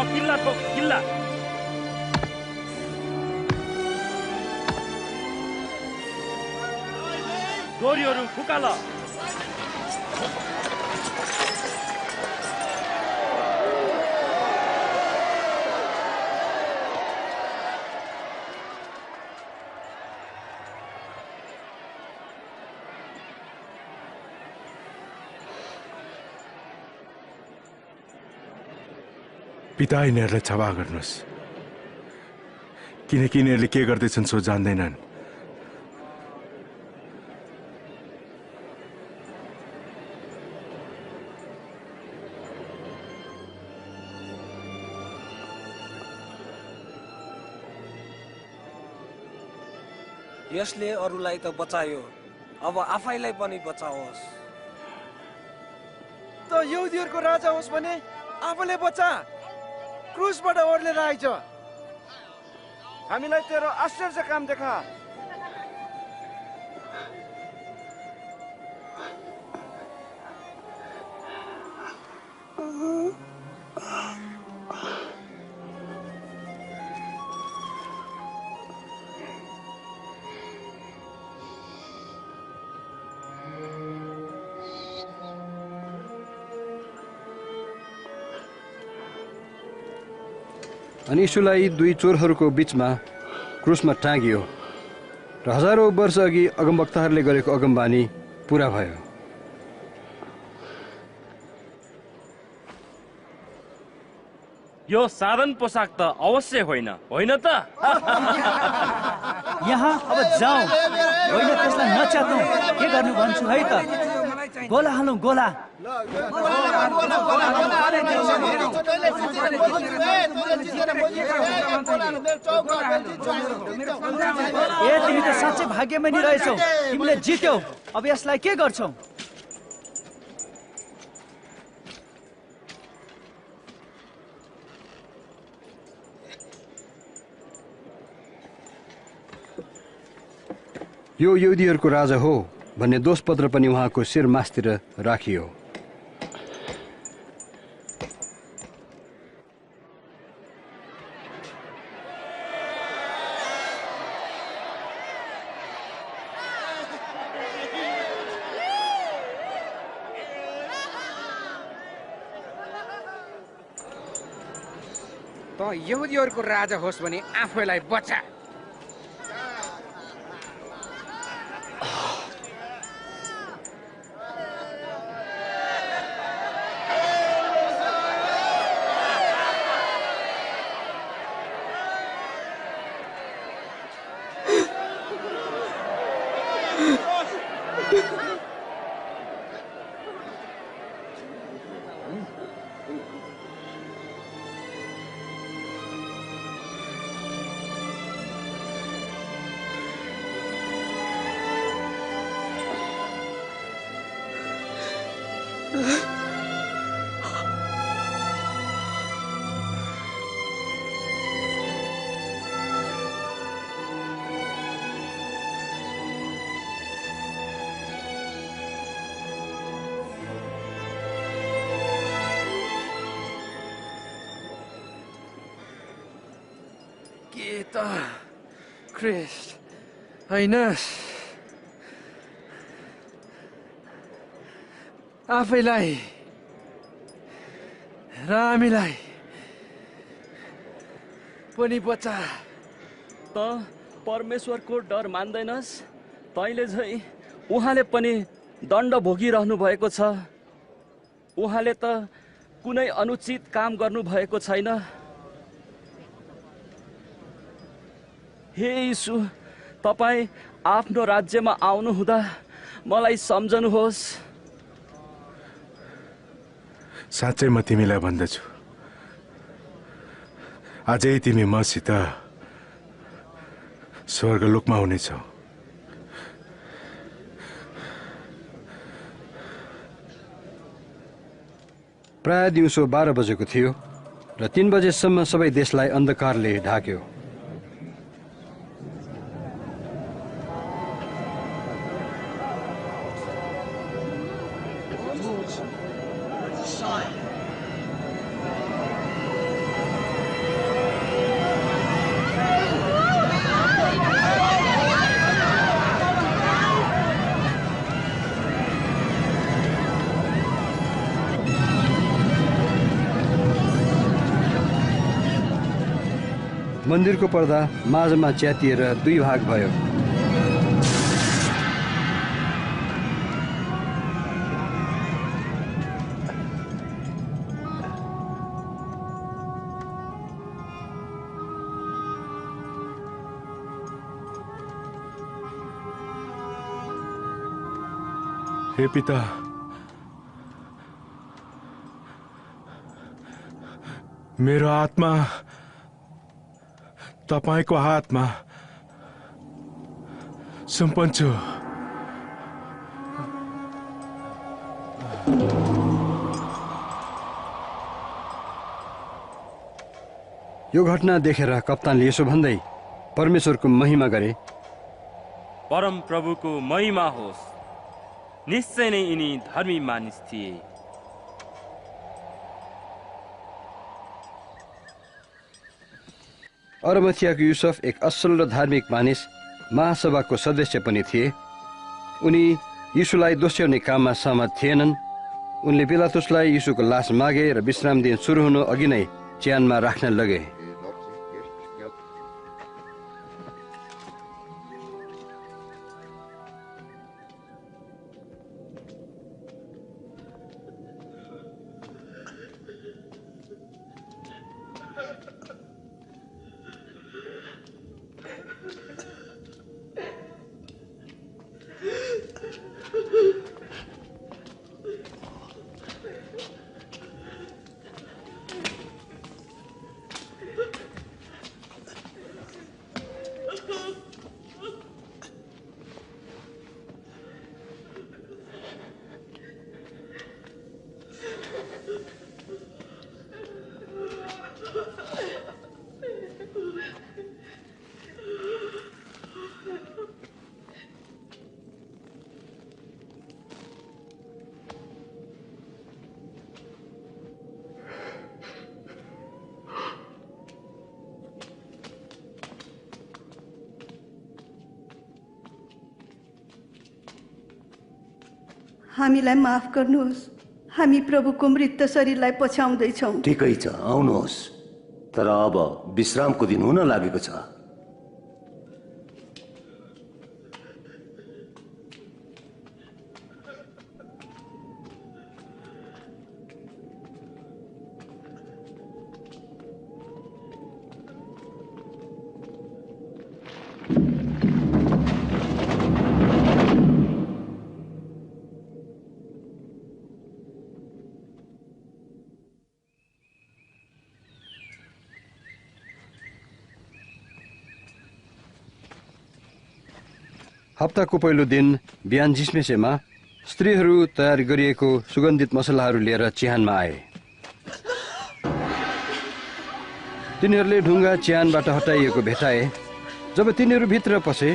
किल्ला ठोक, किल्ला। डोरीहरू फुकाल। पिता, यिनीहरूलाई क्षमा गर्नुहोस्, किनकि यिनीहरूले के गर्दैछन् सो जान्दैनन्। यसले अरूलाई त बचायो, अब आफैलाई पनि बचाओस्। त यहुदीहरूको राजा होस् भने आफूले बचा, क्रुसबाट ओर्लेर आइज। हामीलाई तेरो आश्चर्य काम देखा। अनि यीशुलाई दुई चोरहरूको बीचमा क्रुसमा टाँगियो र हजारौँ वर्ष अघि अगमवक्ताहरूले गरेको अगमबानी पुरा भयो। यो साधारण पोसाक त अवश्य होइन, होइन त? यहाँ अब जाउँ, होइन त्यसलाई नच्यात्नु। के गर्नु भन्छु है त? गोला हालौँ, गोला। ए तिमी त साँच्चै भाग्यमानी रहेछौ, तिमीले जित्यौ। अब यसलाई के गर्छौ? यो यहुदीहरूको राजा हो भन्ने दोषपत्र पनि उहाँको शिर मासतिर राखियो। त यहुदीहरूको राजा होस् भने आफैलाई बचा। के त ख्रिस्ट हैनस्? आफैलाई र हामीलाई पनि बचा। त परमेश्वरको डर मान्दैनस्? तैँले झै उहाँले पनि दण्ड भोगिरहनु भएको छ। उहाँले त कुनै अनुचित काम गर्नु भएको छैन। हे यीशु, तपाईँ आफ्नो राज्यमा आउनु हुँदा मलाई सम्झनुहोस्। साँच्चै म तिमीलाई भन्दछु, अझै तिमी मसित स्वर्गलोकमा हुनेछौ। प्राय दिउँसो 12 बजेको थियो र 3 बजेसम्म सबै देशलाई अन्धकारले ढाक्यो। मन्दिरको पर्दा माझमा च्यातिएर 2 भाग भयो। हे पिता, मेरो आत्मा तपाईको हातमा सुम्पन्छु। यो घटना देखेर कप्तानले यसो भन्दै परमेश्वरको महिमा गरे, परम प्रभुको महिमा होस्। निश्चय नै यिनी धर्मी मानिस थिए। अरमथियाको युसुफ एक असल र धार्मिक मानिस, महासभाको सदस्य पनि थिए। उनी यीशुलाई दोस्याउने काममा सहमत थिएनन्। उनले पिलातुसलाई यीशुको लास मागे र विश्राम दिन सुरु हुनु अघि नै च्यानमा राख्न लगे। हामीलाई माफ गर्नुहोस्, हामी प्रभुको मृत शरीरलाई पछ्याउँदैछौँ। ठिकै छ, आउनुहोस्। तर अब विश्रामको दिन हुन लागेको छ। हप्ताको पहिलो दिन बिहान झिसमिसेमा स्त्रीहरू तयार गरिएको सुगन्धित मसलाहरू लिएर चिहानमा आए। तिनीहरूले ढुङ्गा चिहानबाट हटाइएको भेटाए। जब तिनीहरू भित्र पसे,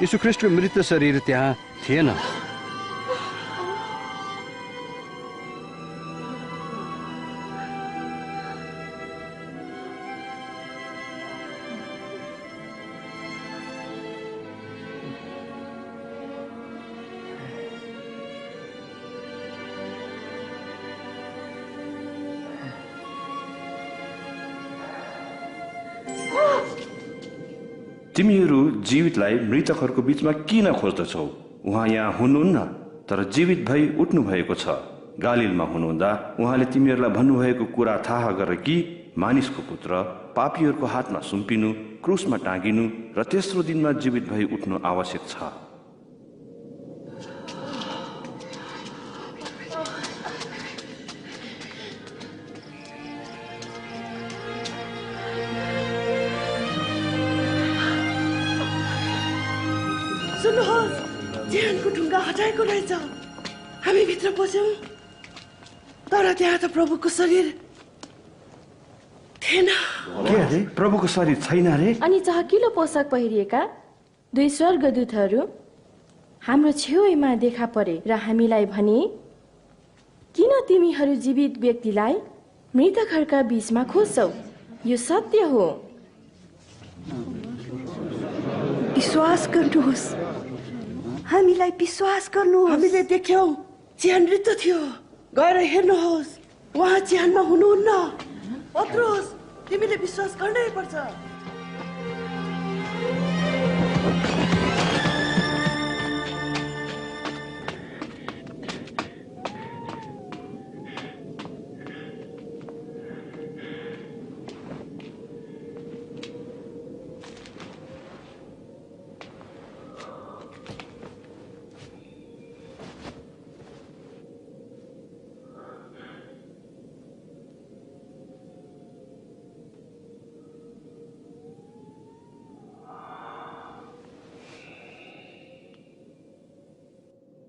यीशु ख्रीष्टको मृत शरीर त्यहाँ थिएन। तिमीहरू जीवितलाई मृतकहरूको बीचमा किन खोज्दछौ? उहाँ यहाँ हुनुहुन्न, तर जीवित भई उठ्नु भएको छ। गालिलमा हुनुहुँदा उहाँले तिमीहरूलाई भन्नुभएको कुरा थाहा गर कि मानिसको पुत्र पापीहरूको हातमा सुम्पिनु, क्रुसमा टाँगिनु र तेस्रो दिनमा जीवित भई उठ्नु आवश्यक छ। चिहानको ढुङ्गा हटाएको रहेछ। हामी भित्र पस्यौं, तर त्यहाँ त प्रभुको शरीर थिएन। के अरे? प्रभुको शरीर छैन रे? अनि चहकिलो पोसाक पहिरिएका दुई स्वर्गदूतहरू हाम्रो छेउमा देखा परे र हामीलाई भने, किन तिमीहरू जीवित व्यक्तिलाई मृतकहरूका बीचमा खोज्छौ? यो सत्य हो। विश्वास गर्नुहोस्, हामीलाई विश्वास गर्नुहोस्। हामीले देख्यौं, चिहान मृत थियो। गएर हेर्नुहोस्, उहाँ चिहानमा हुनुहुन्न। पत्रुस, तिमीले विश्वास गर्नै पर्छ।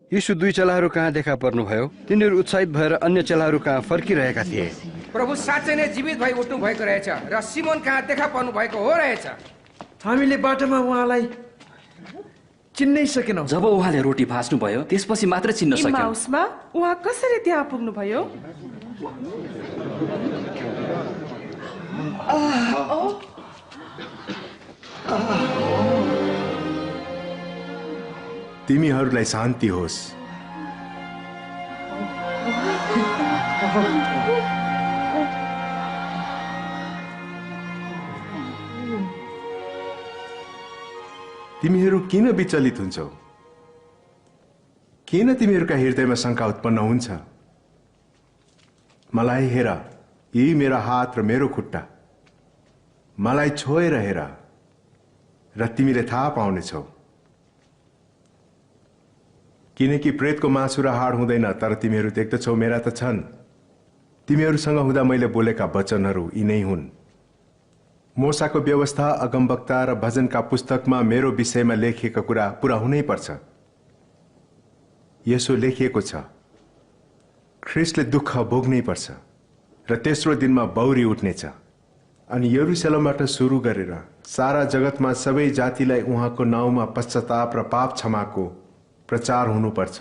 यीशु दुई चेलाहरू कहाँ देखा पर्नुभयो। तिनीहरू उत्साहित भएर अन्य चेलाहरू कहाँ फर्किरहेका थिए। प्रभु साँच्चै नै जीवित भई उठ्नु भएको रहेछ र सिमोन कहाँ देखा पर्नु भएको हो रहेछ। हामीले बाटोमा उहाँलाई चिन्नै सकेनौं। जब उहाँले रोटी भाँच्नु भयो, त्यसपछि मात्र चिन्न सक्यौं। इम्माउसमा उहाँ कसरी त्यहाँ पुग्नु भयो? तिमीहरूलाई शान्ति होस्। तिमीहरू किन विचलित हुन्छौ? किन तिमीहरूका हृदयमा शंका उत्पन्न हुन्छ? मलाई हेर, यी मेरा हात र मेरो खुट्टा। मलाई छोएर हेर र तिमीले थाहा पाउनेछौ। किनकि प्रेतको मासु र हाड हुँदैन, तर तिमीहरू देख्दछौ मेरा त छन्। तिमीहरूसँग हुँदा मैले बोलेका वचनहरू यी नै हुन्। मोसाको व्यवस्था, अगमवक्ता र भजनका पुस्तकमा मेरो विषयमा लेखिएका कुरा पूरा हुनै पर्छ। यसो लेखिएको छ, ख्रीष्टले दुःख भोग्नै पर्छ र तेस्रो दिनमा बौरी उठ्नेछ। अनि यरुशलेमबाट सुरु गरेर सारा जगतमा सबै जातिलाई उहाँको नाउँमा पश्चाताप र पाप क्षमाको प्रचार हुनुपर्छ।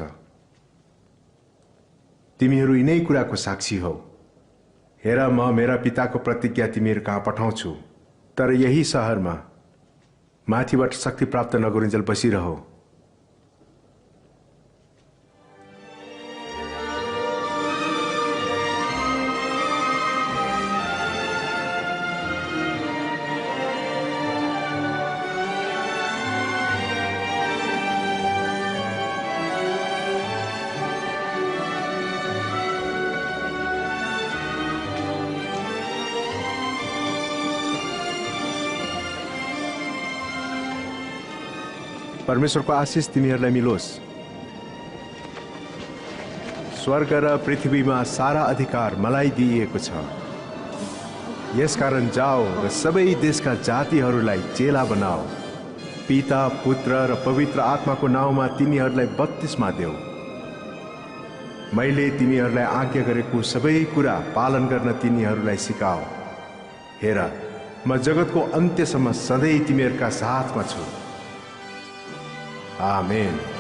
तिमीहरू यिनै कुराको साक्षी हौ। हेर, म मेरा पिताको प्रतिज्ञा तिमीहरू कहाँ पठाउँछु, तर यही शहरमा माथिबाट शक्ति प्राप्त नगरुन्जेल बसिरह। परमेश्वरको आशिष तिमीहरूलाई मिलोस्। स्वर्ग र पृथ्वीमा सारा अधिकार मलाई दिइएको छ। यसकारण जाओ र सबै देशका जातिहरूलाई चेला बनाओ। पिता, पुत्र र पवित्र आत्माको नाउँमा तिनीहरूलाई बत्तिस्मा देऊ। मैले तिमीहरूलाई आज्ञा गरेको सबै कुरा पालन गर्न तिनीहरूलाई सिकाओ। हेर, म जगतको अन्त्यसम्म सधैँ तिमीहरूका साथमा छु। आमेन।